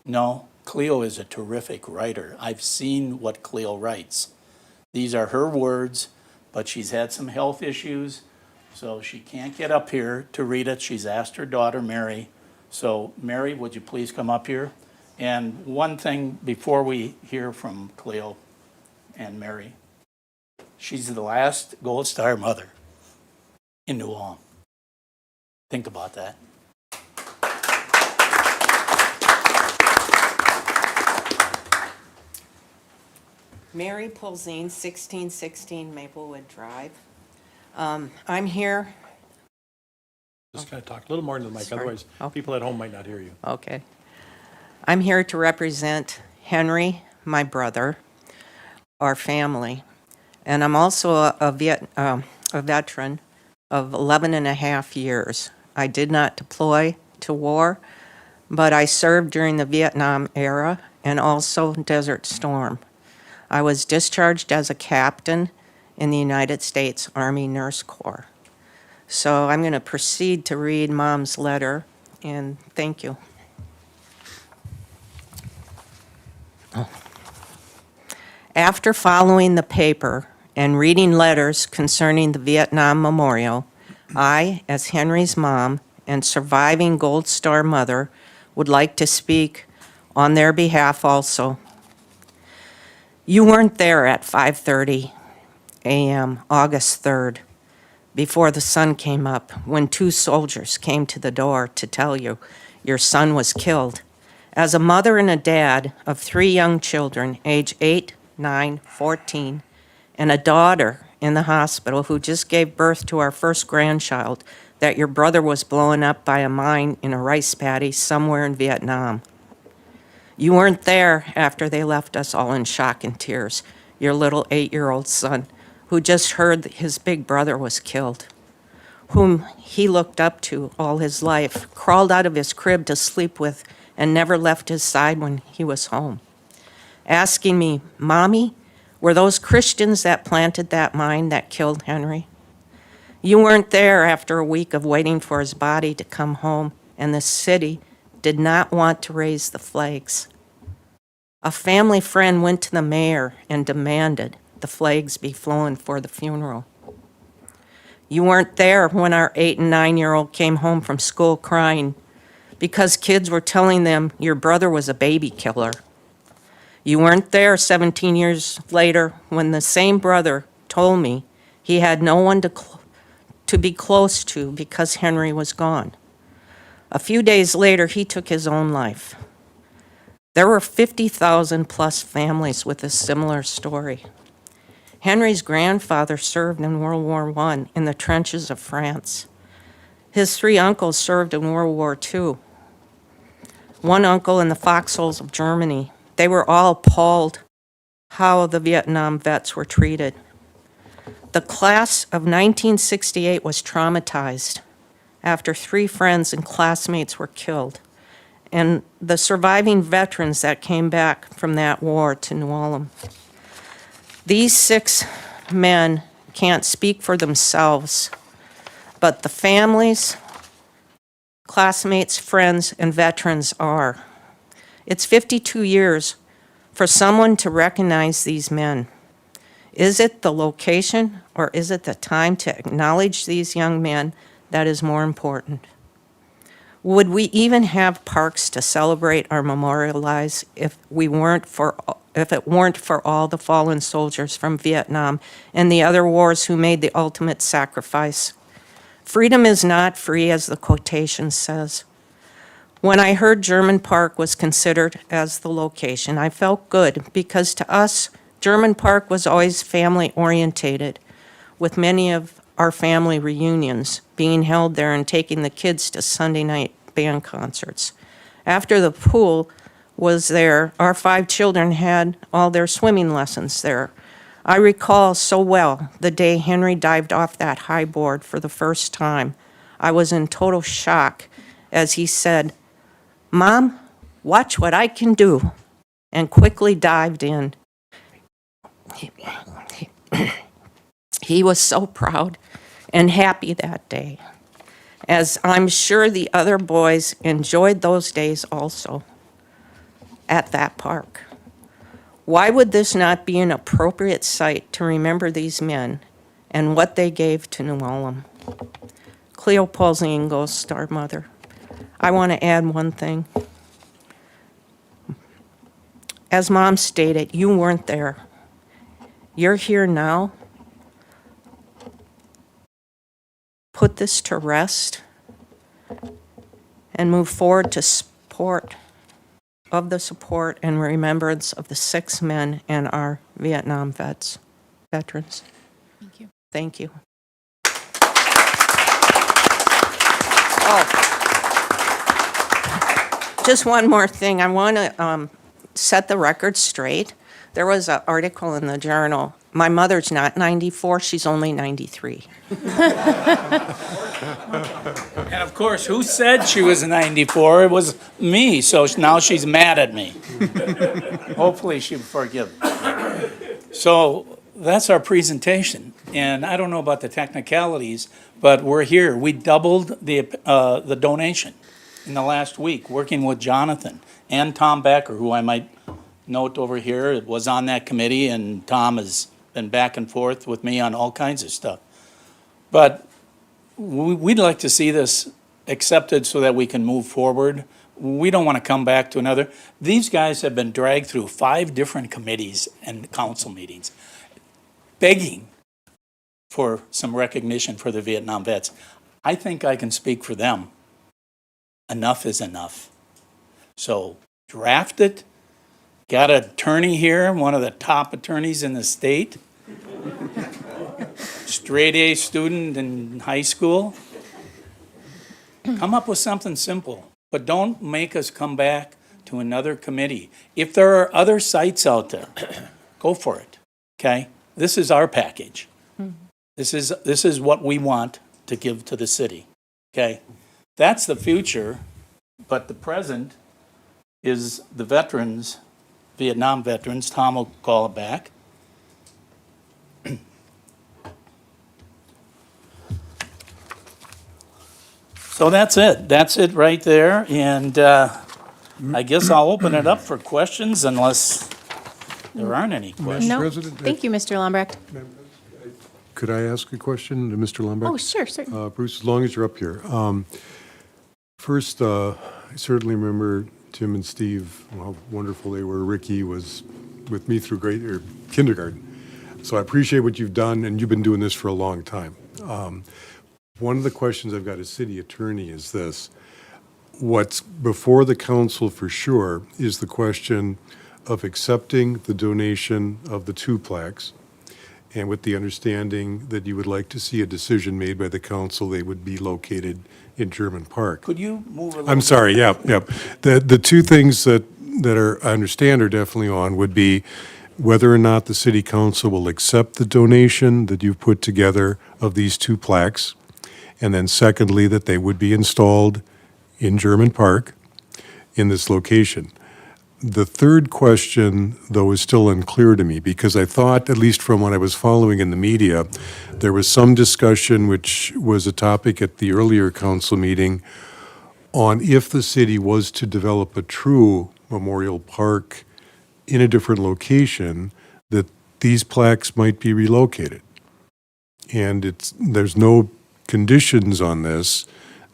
No, Cleo is a terrific writer. I've seen what Cleo writes. These are her words, but she's had some health issues, so she can't get up here to read it. She's asked her daughter, Mary. So, Mary, would you please come up here? And one thing before we hear from Cleo and Mary, she's the last Gold Star mother in New Ulm. Think about that. Mary Pulzine, 1616 Maplewood Drive. I'm here. Just kind of talk a little more into the mic, Sorry. otherwise people at home might not hear you. Okay. I'm here to represent Henry, my brother, our family, and I'm also a veteran of 11 and a half years. I did not deploy to war, but I served during the Vietnam era and also Desert Storm. I was discharged as a captain in the United States Army Nurse Corps. So I'm going to proceed to read Mom's letter, and thank you. After following the paper and reading letters concerning the Vietnam Memorial, I, as Henry's mom and surviving Gold Star mother, would like to speak on their behalf also. You weren't there at 5:30 a.m., August 3rd, before the sun came up, when 2 soldiers came to the door to tell you your son was killed. As a mother and a dad of 3 young children, age 8, 9, 14, and a daughter in the hospital who just gave birth to our first grandchild, that your brother was blown up by a mine in a rice paddy somewhere in Vietnam. You weren't there after they left us all in shock and tears. Your little 8-year-old son, who just heard that his big brother was killed, whom he looked up to all his life, crawled out of his crib to sleep with, and never left his side when he was home, asking me, Mommy, were those Christians that planted that mine that killed Henry? You weren't there after a week of waiting for his body to come home, and the city did not want to raise the flags. A family friend went to the mayor and demanded the flags be flown for the funeral. You weren't there when our 8 and 9-year-old came home from school crying because kids were telling them your brother was a baby killer. You weren't there 17 years later when the same brother told me he had no one to be close to because Henry was gone. A few days later, he took his own life. There were 50,000 plus families with a similar story. Henry's grandfather served in World War I in the trenches of France. His 3 uncles served in World War II. One uncle in the foxholes of Germany. They were all appalled how the Vietnam vets were treated. The class of 1968 was traumatized after 3 friends and classmates were killed, and the surviving veterans that came back from that war to New Ulm. These 6 men can't speak for themselves, but the families, classmates, friends, and veterans are. It's 52 years for someone to recognize these men. Is it the location or is it the time to acknowledge these young men that is more important? Would we even have parks to celebrate or memorialize if it weren't for all the fallen soldiers from Vietnam and the other wars who made the ultimate sacrifice? Freedom is not free, as the quotation says. When I heard German Park was considered as the location, I felt good because to us, German Park was always family-orientated, with many of our family reunions being held there and taking the kids to Sunday night band concerts. After the pool was there, our 5 children had all their swimming lessons there. I recall so well the day Henry dived off that high board for the first time. I was in total shock as he said, "Mom, watch what I can do," and quickly dived in. He was so proud and happy that day, as I'm sure the other boys enjoyed those days also at that park. Why would this not be an appropriate site to remember these men and what they gave to New Ulm? Cleo Paulsing, Gold Star mother. I want to add one thing. As Mom stated, you weren't there. You're here now. Put this to rest and move forward to support and remembrance of the 6 men and our Vietnam veterans. Thank you. Thank you. Oh, just one more thing. I want to set the record straight. There was an article in the Journal. My mother's not 94, she's only 93. And of course, who said she was 94? It was me, so now she's mad at me. Hopefully she'll forgive me. So that's our presentation, and I don't know about the technicalities, but we're here. We doubled the donation in the last week, working with Jonathan and Tom Becker, who I might note over here, was on that committee, and Tom has been back and forth with me on all kinds of stuff. But we'd like to see this accepted so that we can move forward. We don't want to come back to another. These guys have been dragged through 5 different committees and council meetings, begging for some recognition for the Vietnam vets. I think I can speak for them. Enough is enough. So draft it. Got an attorney here, one of the top attorneys in the state. Straight A student in high school. Come up with something simple, but don't make us come back to another committee. If there are other sites out there, go for it, okay? This is our package. This is what we want to give to the city, okay? That's the future, but the present is the veterans, Vietnam veterans. Tom will call it back. So that's it. That's it right there. And I guess I'll open it up for questions unless there aren't any questions. No, President, thank you, Mr. Lambrecht. Could I ask a question to Mr. Lambrecht? Oh, sure, certainly. Bruce, as long as you're up here. First, I certainly remember Tim and Steve, how wonderful they were. Ricky was with me through kindergarten. So I appreciate what you've done, and you've been doing this for a long time. One of the questions I've got as city attorney is this. What's before the council for sure is the question of accepting the donation of the 2 plaques, and with the understanding that you would like to see a decision made by the council, they would be located in German Park. Could you move a little? I'm sorry, yeah. The 2 things that I understand are definitely on would be whether or not the city council will accept the donation that you've put together of these 2 plaques, and then secondly, that they would be installed in German Park in this location. The third question, though, is still unclear to me, because I thought, at least from what I was following in the media, there was some discussion, which was a topic at the earlier council meeting, on if the city was to develop a true memorial park in a different location, that these plaques might be relocated. And there's no conditions on this.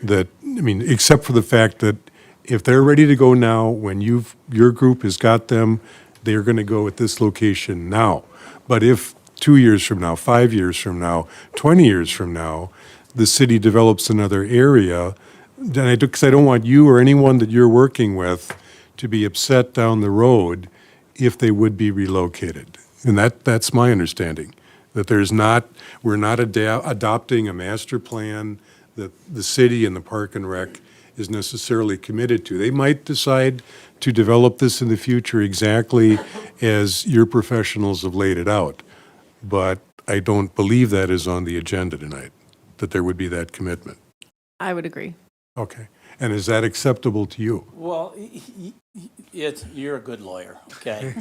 that, I mean, except for the fact that if they're ready to go now, when your group has got them, they're going to go at this location now. But if 2 years from now, 5 years from now, 20 years from now, the city develops another area, then because I don't want you or anyone that you're working with to be upset down the road if they would be relocated. And that's my understanding, that we're not adopting a master plan that the city and the Park and Rec is necessarily committed to. They might decide to develop this in the future exactly as your professionals have laid it out, but I don't believe that is on the agenda tonight, that there would be that commitment. I would agree. Okay. And is that acceptable to you? Well, you're a good lawyer, okay?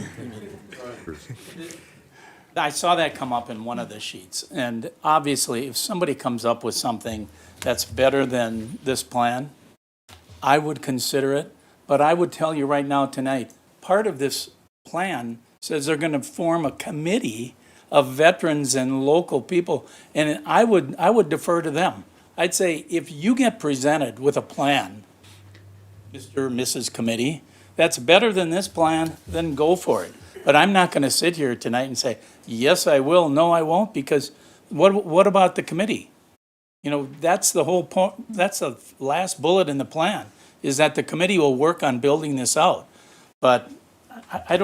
I saw that come up in one of the sheets, and obviously, if somebody comes up with something that's better than this plan, I would consider it, but I would tell you right now tonight, part of this plan says they're going to form a committee of veterans and local people, and I would defer to them. I'd say, if you get presented with a plan, Mr. or Mrs. Committee, that's better than this plan, then go for it. But I'm not going to sit here tonight and say, yes, I will, no, I won't, because what about the committee? You know, that's the whole point, that's the last bullet in the plan, is that the committee will work on building this out. But I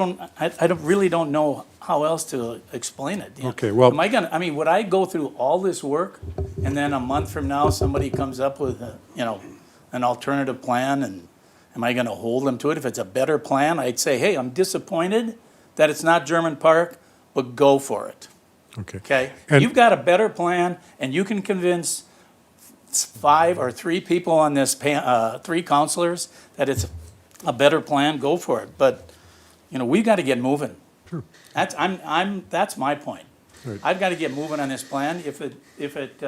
really don't know how else to explain it. Okay, well. Would I go through all this work and then a month from now, somebody comes up with, an alternative plan, and am I gonna hold them to it? If it's a better plan, I'd say, hey, I'm disappointed that it's not German Park, but go for it. Okay. Okay? And- You've got a better plan, and you can convince 5 or 3 people on this, 3 counselors, that it's a better plan, go for it. But, we've got to get moving. Sure. That's my point. Right. I've got to get moving on this plan. If it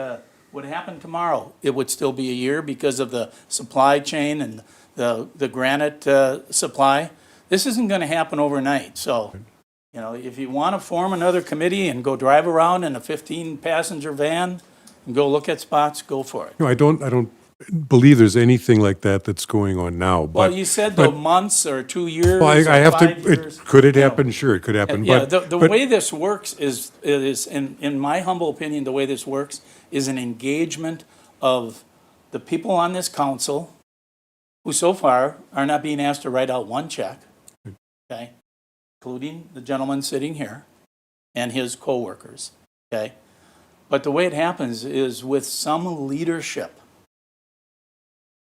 would happen tomorrow, it would still be a year because of the supply chain and the granite supply. This isn't going to happen overnight. So, if you want to form another committee and go drive around in a 15-passenger van and go look at spots, go for it. No, I don't believe there's anything like that that's going on now. Well, you said the months or 2 years Well, or I have 5 years. could it happen? Sure, it could happen. Yeah, But the way this works is in my humble opinion, the way this works is an engagement of the people on this council who so far are not being asked to write out one check, okay, including the gentleman sitting here and his coworkers, okay? But the way it happens is with some leadership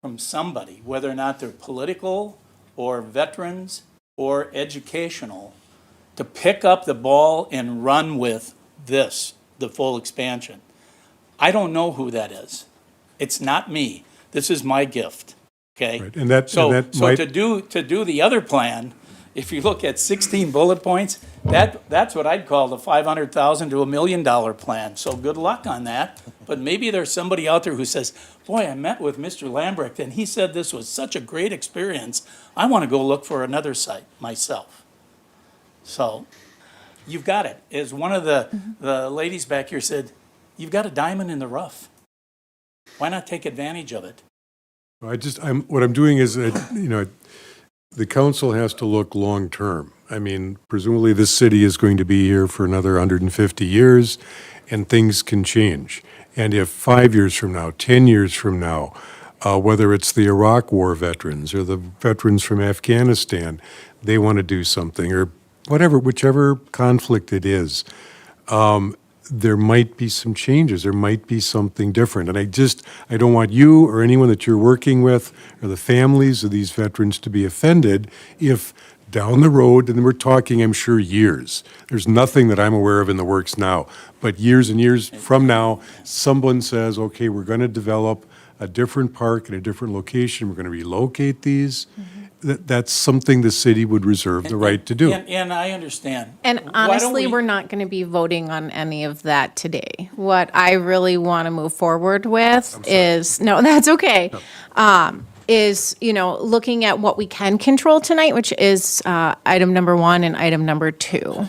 from somebody, whether or not they're political or veterans or educational, to pick up the ball and run with this, the full expansion. I don't know who that is. It's not me. This is my gift, okay? Right, and that might- to do the other plan, if you look at 16 bullet points, that's what I'd call the $500,000 to $1 million plan. So good luck on that. But maybe there's somebody out there who says, boy, I met with Mr. Lambrecht and he said this was such a great experience. I want to go look for another site myself. So you've got it. As one of the ladies back here said, you've got a diamond in the rough. Why not take advantage of it? what I'm doing is, the council has to look long-term. I mean, presumably this city is going to be here for another 150 years, and things can change. And if 5 years from now, 10 years from now, whether it's the Iraq War veterans or the veterans from Afghanistan, they want to do something, or whichever conflict it is, there might be some changes, there might be something different. And I don't want you or anyone that you're working with or the families of these veterans to be offended if down the road, and we're talking, I'm sure, years. There's nothing that I'm aware of in the works now, but years and years from now, someone says, okay, we're going to develop a different park in a different location, we're going to relocate these. That's something the city would reserve the right to do. And I understand. And Why don't honestly, we're not going to be voting on any of that today. What I really want to move forward with is, no, that's okay, is, looking at what we can control tonight, which is item number 1 and item number 2. And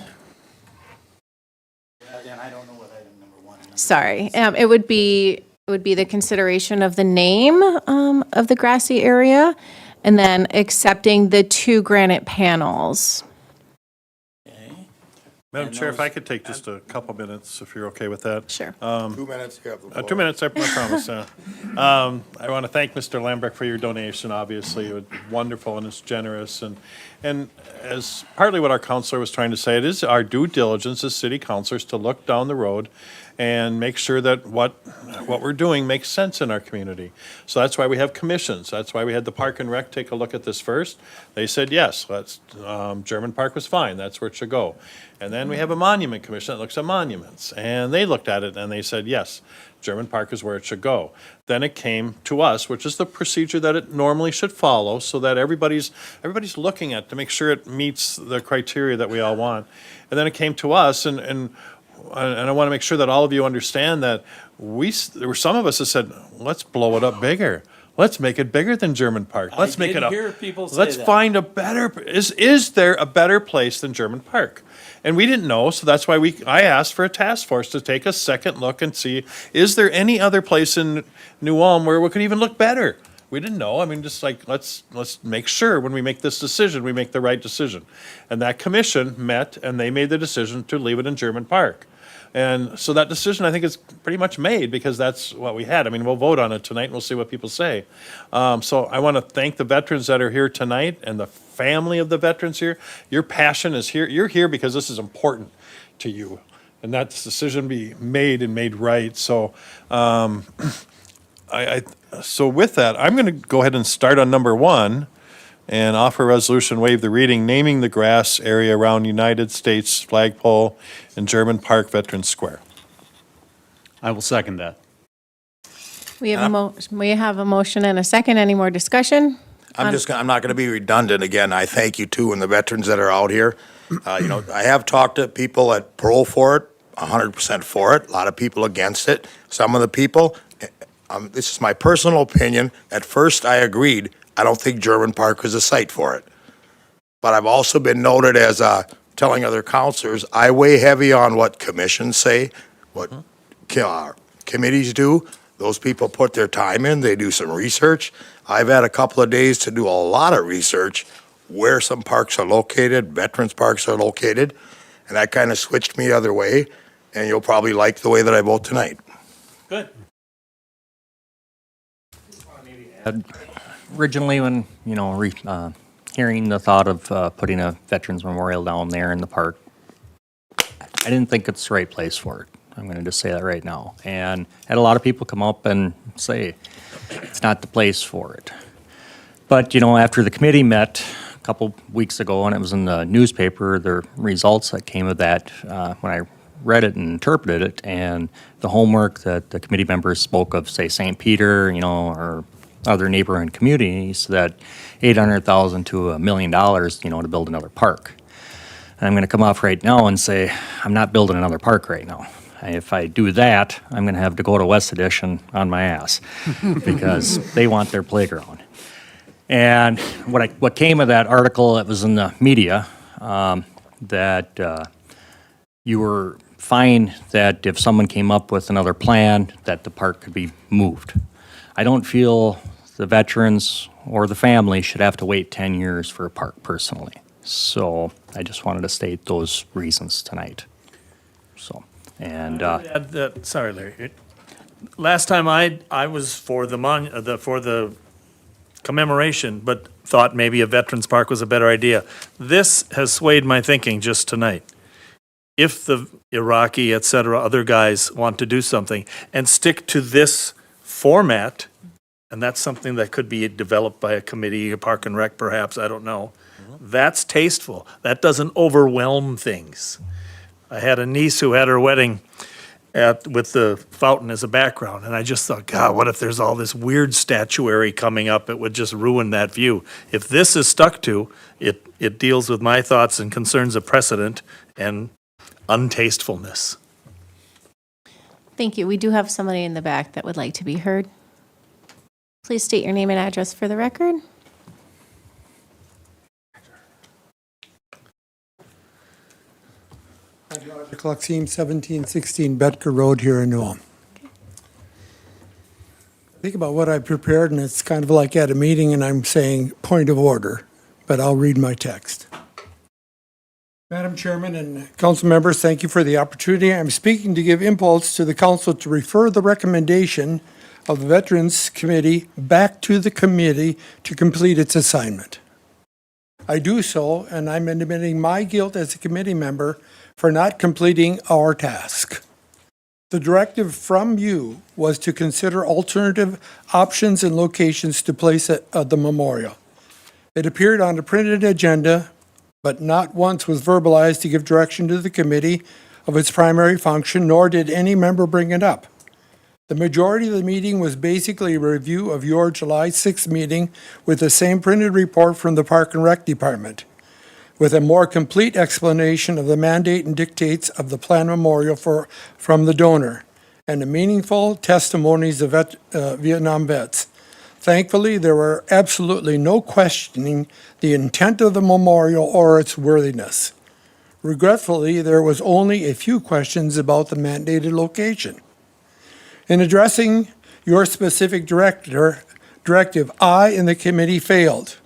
I don't know what item number 1 and number 2 Sorry. It would be It would be the consideration of the name of the grassy area, and then accepting the 2 granite panels. Madam Chair, if I could take just a couple minutes, if you're okay with that. Sure. 2 minutes, you have the floor. 2 minutes, I promise. I want to thank Mr. Lambrecht for your donation, obviously. It was wonderful and it's generous. And as partly what our counselor was trying to say, it is our due diligence as city councilors to look down the road and make sure that what we're doing makes sense in our community. So that's why we have commissions. That's why we had the Park and Rec take a look at this first. They said, yes, German Park was fine, that's where it should go. And then we have a monument commission that looks at monuments. And they looked at it and they said, yes, German Park is where it should go. Then it came to us, which is the procedure that it normally should follow, so that everybody's looking at to make sure it meets the criteria that we all want. And then it came to us, and I want to make sure that all of you understand that there were some of us that said, let's blow it up bigger. Let's make it bigger than German Park. Let's make it up. hear people say Let's that. find a better, is there a better place than German Park? And we didn't know, so that's why I asked for a task force to take a second look and see, is there any other place in New Ulm where we could even look better? We didn't know. I mean, just like, let's make sure when we make this decision, we make the right decision. And that commission met, and they made the decision to leave it in German Park. And so that decision, I think, is pretty much made because that's what we had. I mean, we'll vote on it tonight and we'll see what people say. So I want to thank the veterans that are here tonight and the family of the veterans here. Your passion is here. You're here because this is important to you. And that decision be made and made right. So so with that, I'm going to go ahead and start on number 1 and offer a resolution, waive the reading, naming the grass area around United States flagpole and German Park Veterans Square. I will second that. We have a motion and a second. Any more discussion? I'm not going to be redundant again. I thank you too and the veterans that are out here. I have talked to people that pro for it, 100% for it, a lot of people against it. Some of the people, this is my personal opinion, at first I agreed. I don't think German Park was a site for it. But I've also been noted as telling other counselors, I weigh heavy on what commissions say, what committees do. Those people put their time in, they do some research. I've had a couple of days to do a lot of research where some parks are located, veterans parks are located, and that kind of switched me the other way, and you'll probably like the way that I vote tonight. Good. Originally, when, hearing the thought of putting a Veterans Memorial down there in the park, I didn't think it's the right place for it. I'm going to just say that right now. And had a lot of people come up and say, it's not the place for it. But, after the committee met a couple weeks ago, and it was in the newspaper, the results that came of that, when I read it and interpreted it, and the homework that the committee members spoke of, say, St. Peter, or other neighborhood communities, that $800,000 to $1 million, to build another park. And I'm going to come off right now and say, I'm not building another park right now. If I do that, I'm going to have Dakota West Edition on my ass because they want their playground. And what came of that article that was in the media, that you were fine that if someone came up with another plan, that the park could be moved. I don't feel the veterans or the family should have to wait 10 years for a park personally. So I just wanted to state those reasons tonight. So, and sorry, Larry. Last time I was for the commemoration, but thought maybe a veterans park was a better idea. This has swayed my thinking just tonight. If the Iraqi, et cetera, other guys want to do something and stick to this format, and that's something that could be developed by a committee, a park and rec perhaps, I don't know. That's tasteful. That doesn't overwhelm things. I had a niece who had her wedding with the fountain as a background, and I just thought, God, what if there's all this weird statuary coming up? It would just ruin that view. If this is stuck to, it deals with my thoughts and concerns of precedent and untastefulness. Thank you. We do have somebody in the back that would like to be heard. Please state your name and address for the record. Clock team 1716 Betker Road here in New Ulm. Think about what I prepared, and it's kind of like at a meeting, and I'm saying point of order, but I'll read my text. Madam Chairman and council members, thank you for the opportunity. I'm speaking to give impulse to the council to refer the recommendation of the Veterans Committee back to the committee to complete its assignment. I do so, and I'm admitting my guilt as a committee member for not completing our task. The directive from you was to consider alternative options and locations to place the memorial. It appeared on the printed agenda, but not once was verbalized to give direction to the committee of its primary function, nor did any member bring it up. The majority of the meeting was basically a review of your July 6th meeting with the same printed report from the Park and Rec Department, with a more complete explanation of the mandate and dictates of the planned memorial from the donor, and the meaningful testimonies of Vietnam vets. Thankfully, there were absolutely no questioning the intent of the memorial or its worthiness. Regretfully, there was only a few questions about the mandated location. In addressing your specific directive, I and the committee failed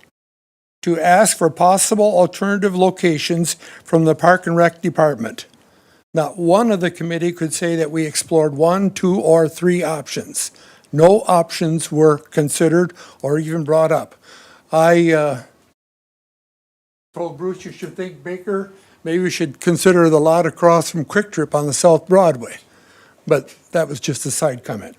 to ask for possible alternative locations from the Park and Rec Department. Not one of the committee could say that we explored 1, 2, or 3 options. No options were considered or even brought up. I told Bruce you should think Baker, maybe we should consider the lot across from Quick Trip on the South Broadway. But that was just a side comment.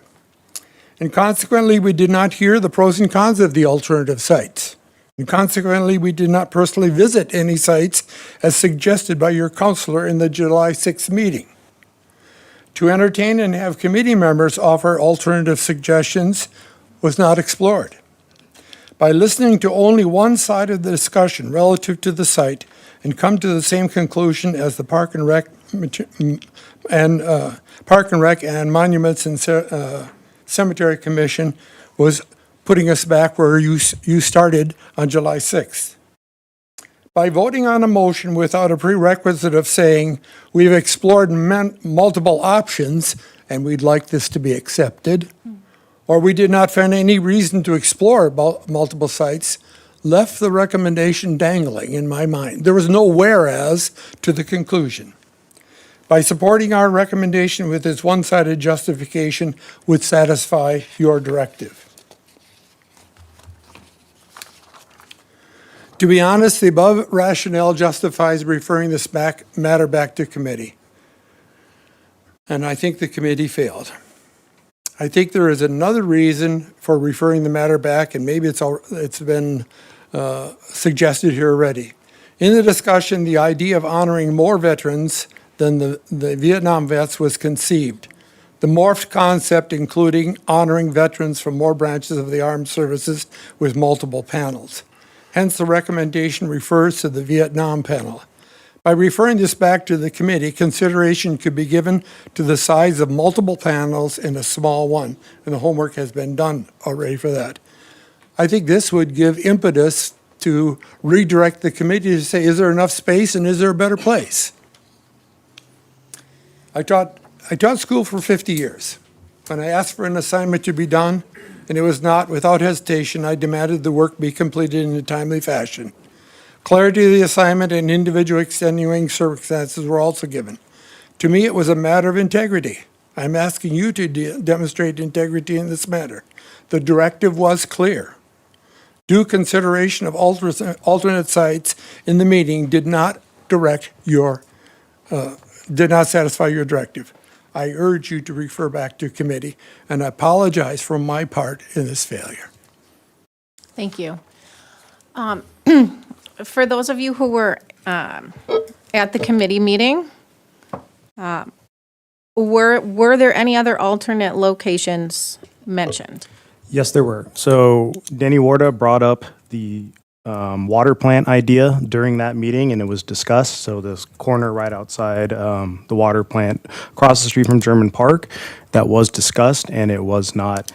And consequently, we did not hear the pros and cons of the alternative sites. And consequently, we did not personally visit any sites as suggested by your counselor in the July 6th meeting. To entertain and have committee members offer alternative suggestions was not explored. By listening to only one side of the discussion relative to the site and come to the same conclusion as the Park and Rec and Monuments and Cemetery Commission was putting us back where you started on July 6th. By voting on a motion without a prerequisite of saying, we've explored multiple options and we'd like this to be accepted, or we did not find any reason to explore multiple sites, left the recommendation dangling in my mind. There was no whereas to the conclusion. By supporting our recommendation with its one-sided justification would satisfy your directive. To be honest, the above rationale justifies referring this matter back to committee. And I think the committee failed. I think there is another reason for referring the matter back, and maybe it's been suggested here already. In the discussion, the idea of honoring more veterans than the Vietnam vets was conceived. The morphed concept including honoring veterans from more branches of the armed services with multiple panels. Hence, the recommendation refers to the Vietnam panel. By referring this back to the committee, consideration could be given to the size of multiple panels in a small one, and the homework has been done already for that. I think this would give impetus to redirect the committee to say, is there enough space and is there a better place? I taught school for 50 years. When I asked for an assignment to be done, and it was not, without hesitation, I demanded the work be completed in a timely fashion. Clarity of the assignment and individual extenuating circumstances were also given. To me, it was a matter of integrity. I'm asking you to demonstrate integrity in this matter. The directive was clear. Due consideration of alternate sites in the meeting did not satisfy your directive. I urge you to refer back to committee, and I apologize for my part in this failure. Thank you. For those of you who were at the committee meeting, were there any other alternate locations mentioned? Yes, there were. So Danny Warda brought up the water plant idea during that meeting, and it was discussed. So this corner right outside the water plant across the street from German Park, that was discussed, and it was not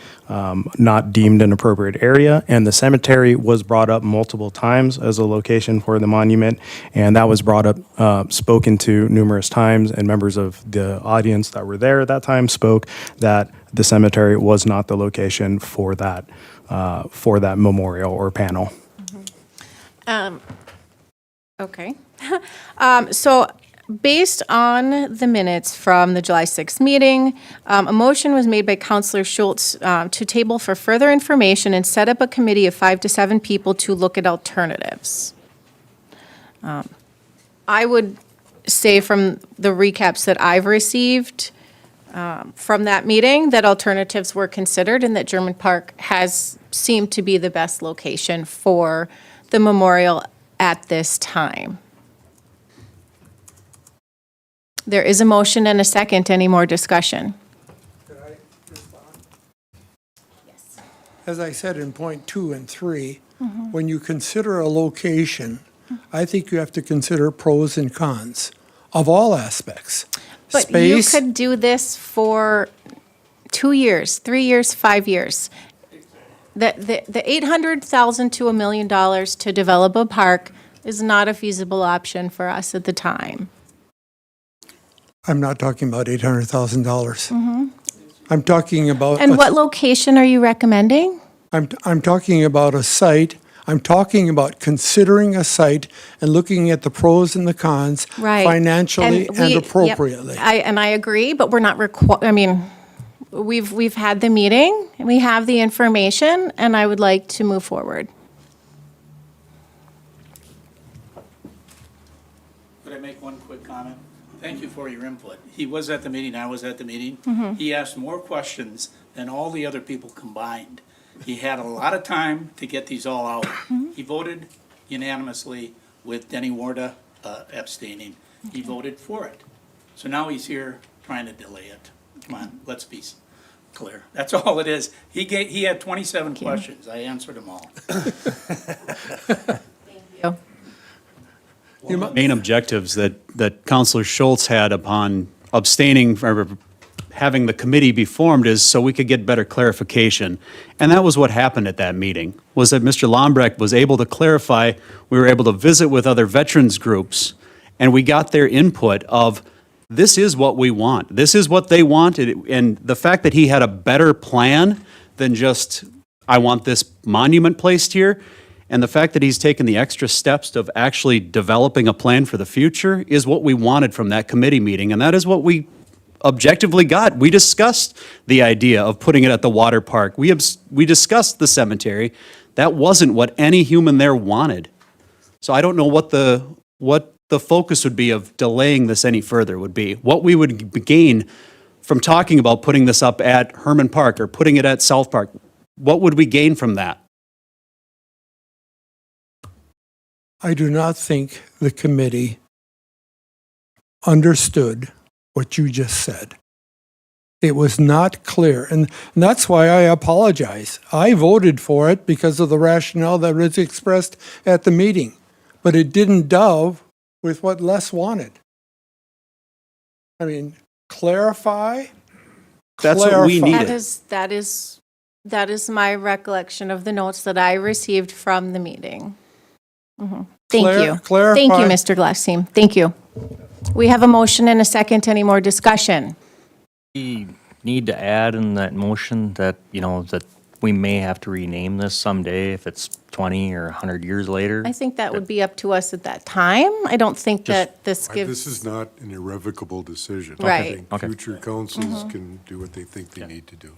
deemed an appropriate area. And the cemetery was brought up multiple times as a location for the monument, and that was brought up, spoken to numerous times, and members of the audience that were there at that time spoke that the cemetery was not the location for that memorial or panel. Okay. So based on the minutes from the July 6th meeting, a motion was made by Counselor Schultz to table for further information and set up a committee of 5 to 7 people to look at alternatives. I would say from the recaps that I've received from that meeting, that alternatives were considered and that German Park has seemed to be the best location for the memorial at this time. There is a motion and a second. Any more discussion? As I said in point 2 and 3, when you consider a location, I think you have to consider pros and cons of all aspects. But you could do this for 2 years, 3 years, 5 years. The $800,000 to $1 million to develop a park is not a feasible option for us at the time. I'm not talking about $800,000. I'm talking about. And what location are you recommending? I'm talking about a site. I'm talking about considering a site and looking at the pros and the cons financially and appropriately. Yep. I agree, but we're not we've had the meeting and we have the information, and I would like to move forward. Could I make one quick comment? Thank you for your input. He was at the meeting, I was at the meeting. He asked more questions than all the other people combined. He had a lot of time to get these all out. He voted unanimously with Denny Warda abstaining. He voted for it. So now he's here trying to delay it. Come on, let's be clear. That's all it is. He had 27 questions. I answered them all. Main objectives that Counselor Schultz had upon abstaining or having the committee be formed is so we could get better clarification. And that was what happened at that meeting, was that Mr. Lombrecht was able to clarify. We were able to visit with other veterans groups, and we got their input of, this is what we want. This is what they wanted. And the fact that he had a better plan than just, I want this monument placed here, and the fact that he's taken the extra steps of actually developing a plan for the future is what we wanted from that committee meeting, and that is what we objectively got. We discussed the idea of putting it at the water park. We discussed the cemetery. That wasn't what any human there wanted. So I don't know what the focus would be of delaying this any further would be. What we would gain from talking about putting this up at Herman Park or putting it at South Park. What would we gain from that? I do not think the committee understood what you just said. It was not clear, and that's why I apologize. I voted for it because of the rationale that was expressed at the meeting, but it didn't dove with what Les wanted. I mean, clarify. That's what we needed. That is my recollection of the notes that I received from the meeting. Thank you. Clarify. Thank you, Mr. Glasstein. Thank you. We have a motion and a second. Any more discussion? We need to add in that motion that, that we may have to rename this someday if it's 20 or 100 years later. I think that would be up to us at that time. I don't think that this gives. This is not an irrevocable decision. Right. I think future councils can do what they think they need to do.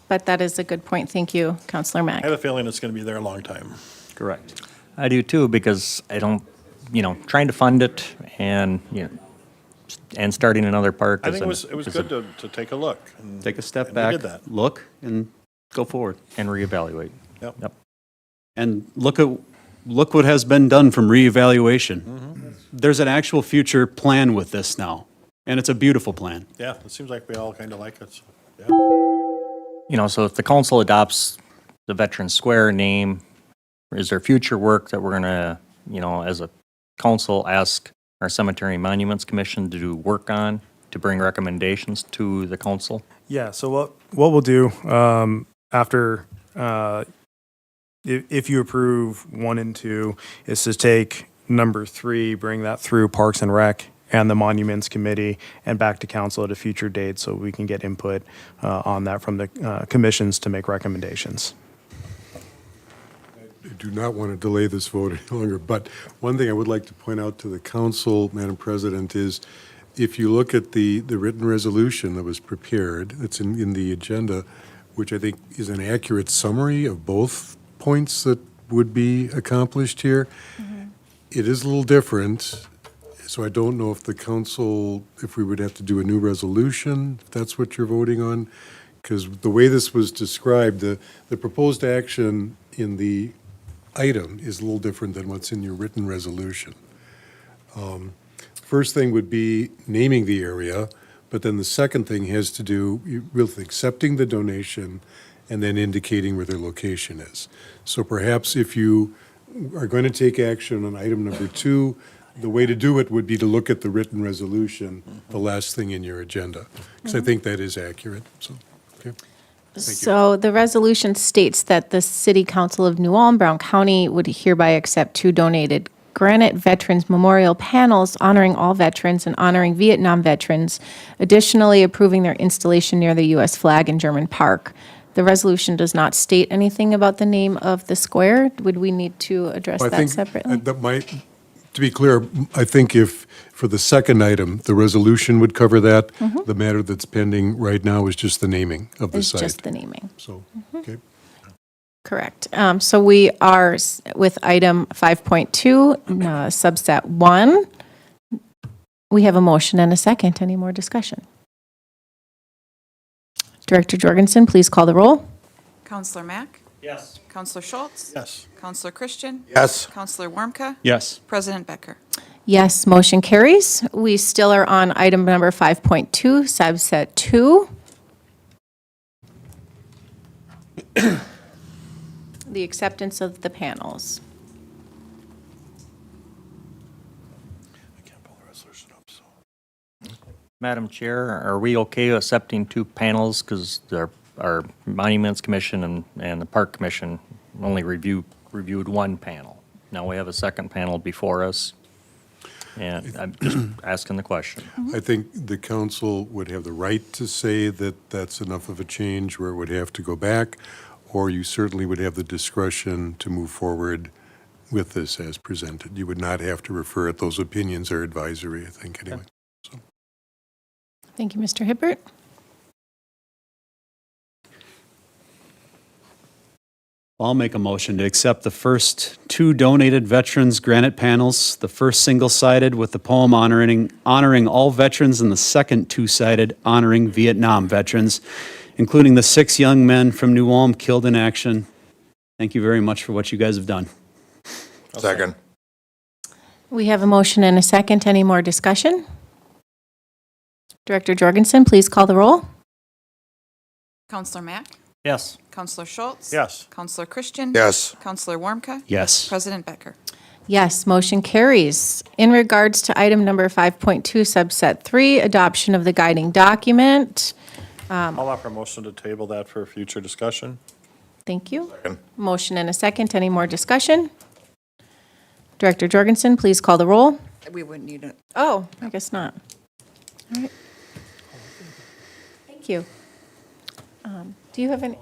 But that is a good point. Thank you, Councilor Mack. I have a feeling it's going to be there a long time. Correct. I do too, because I don't, trying to fund it and, and starting another park. I think it was good to take a look. And take a step we back, did that. look, and go forward. And reevaluate. Yep. And look what has been done from reevaluation. There's an actual future plan with this now, and it's a beautiful plan. Yeah, it seems like we all kind of like it. So, yeah. So if the council adopts the Veterans Square name, is there future work that we're going to, as a council, ask our Cemetery and Monuments Commission to do work on, to bring recommendations to the council? Yeah, so what we'll do after, if you approve 1 and 2, is to take number 3, bring that through Parks and Rec, and the Monuments Committee, and back to council at a future date so we can get input on that from the commissions to make recommendations. I do not want to delay this vote any longer, but one thing I would like to point out to the council, Madam President, is if you look at the written resolution that was prepared, that's in the agenda, which I think is an accurate summary of both points that would be accomplished here. It is a little different, so I don't know if the council, if we would have to do a new resolution, if that's what you're voting on, because the way this was described, the proposed action in the item is a little different than what's in your written resolution. First thing would be naming the area, but then the second thing has to do with accepting the donation and then indicating where their location is. So perhaps if you are going to take action on item number 2, the way to do it would be to look at the written resolution, the last thing in your agenda, because I think that is accurate, so, okay. So the resolution states that the City Council of New Ulm, Brown County would hereby accept 2 donated granite veterans memorial panels honoring all veterans and honoring Vietnam veterans, additionally approving their installation near the U.S. flag in German Park. The resolution does not state anything about the name of the square. Would we need to address I that think separately? that might, to be clear, I think if, for the second item, the resolution would cover that. The matter that's pending right now is just the naming of the It's site. just the naming. So, okay. Correct. So we are with item 5.2, subset 1. We have a motion and a second. Any more discussion? Director Jorgensen, please call the roll. Counselor Mack? Yes. Counselor Schultz? Yes. Counselor Christian? Yes. Counselor Warmka? Yes. President Becker? Yes, motion carries. We still are on item number 5.2, subset 2. The acceptance of the panels. I can't pull the resolution up, so. Madam Chair, are we okay accepting 2 panels? Because our Monuments Commission and the Park Commission only reviewed 1 panel. Now we have a second panel before us, and I'm just asking the question. I think the council would have the right to say that that's enough of a change where it would have to go back, or you certainly would have the discretion to move forward with this as presented. You would not have to refer it. Those opinions are advisory, I think, anyway. So. Thank you, Mr. Hibbert. I'll make a motion to accept the first 2 donated veterans granite panels, the first single-sided with the poem honoring all veterans, and the second 2-sided honoring Vietnam veterans, including the 6 young men from New Ulm killed in action. Thank you very much for what you guys have done. Second. We have a motion and a second. Any more discussion? Director Jorgensen, please call the roll. Counselor Mack? Yes. Counselor Schultz? Yes. Counselor Christian? Yes. Counselor Warmka? Yes. President Becker? Yes, motion carries. In regards to item number 5.2, subset 3, adoption of the guiding document. I'll offer a motion to table that for future discussion. Thank you. Second. Motion and a second. Any more discussion? Director Jorgensen, please call the roll. We wouldn't need it. Oh, I guess not. All right. Thank you. Do you have any?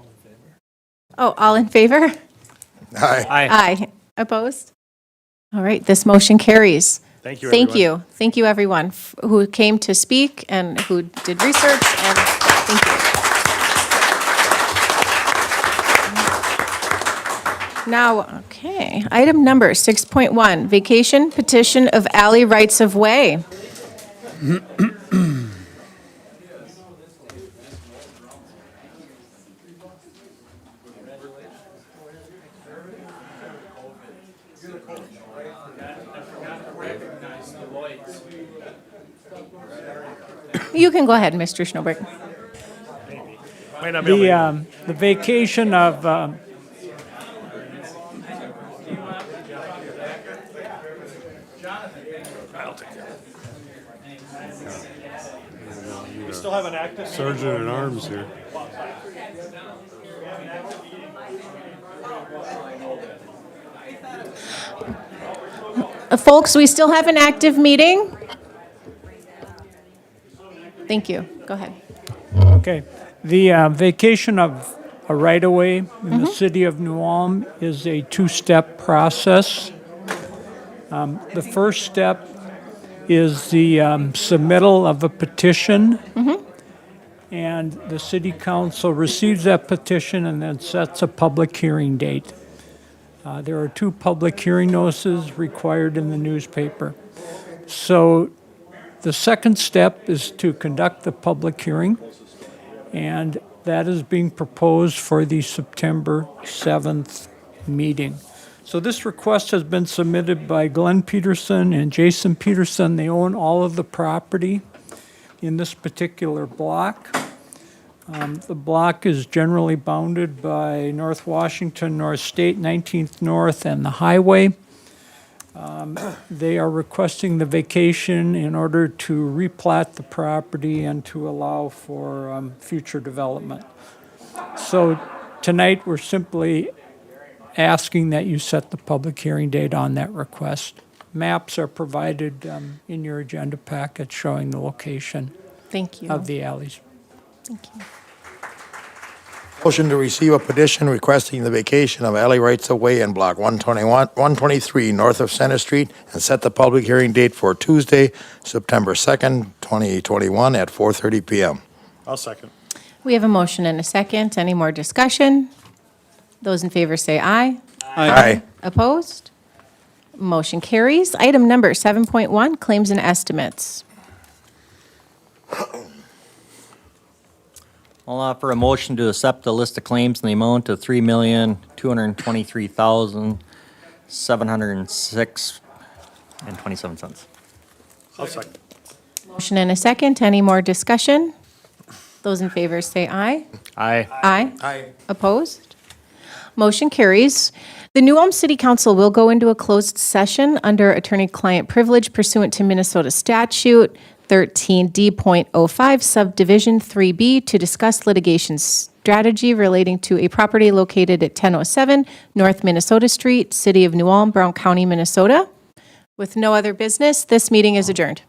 Oh, all in favor? Aye. Aye. Opposed? All right, this motion carries. Thank you, Thank everyone. you. Thank you, everyone who came to speak and who did research, and thank you. Now, okay, item number 6.1, vacation petition of alley rights of way. You can go ahead, Mr. Schnoberg. Might not be able to- The vacation of, We still have an active. Sergeant at Arms here. Folks, we still have an active meeting. Thank you. Go ahead. Okay. The vacation of a right-of-way in the city of New Ulm is a two-step process. The first step is the submittal of a petition. And the city council receives that petition and then sets a public hearing date. There are 2 public hearing notices required in the newspaper. So the second step is to conduct the public hearing, and that is being proposed for the September 7th meeting. So this request has been submitted by Glenn Peterson and Jason Peterson. They own all of the property in this particular block. The block is generally bounded by North Washington, North State, 19th North, and the highway. They are requesting the vacation in order to replat the property and to allow for future development. So tonight, we're simply asking that you set the public hearing date on that request. Maps are provided in your agenda packet showing the location Thank you. of the alleys. Thank you. Motion to receive a petition requesting the vacation of alley rights-of-way in Block 123 north of Center Street and set the public hearing date for Tuesday, September 2nd, 2021 at 4:30 PM. I'll second. We have a motion and a second. Any more discussion? Those in favor say aye. Aye. Opposed? Motion carries. Item number 7.1, claims and estimates. I'll offer a motion to accept the list of claims in the amount of $3,223,706.27. I'll second. Motion and a second. Any more discussion? Those in favor say aye. Aye. Aye. Aye. Opposed? Motion carries. The New Ulm City Council will go into a closed session under attorney-client privilege pursuant to Minnesota statute 13D.05 subdivision 3B to discuss litigation strategy relating to a property located at 1007 North Minnesota Street, City of New Ulm, Brown County, Minnesota. With no other business, this meeting is adjourned.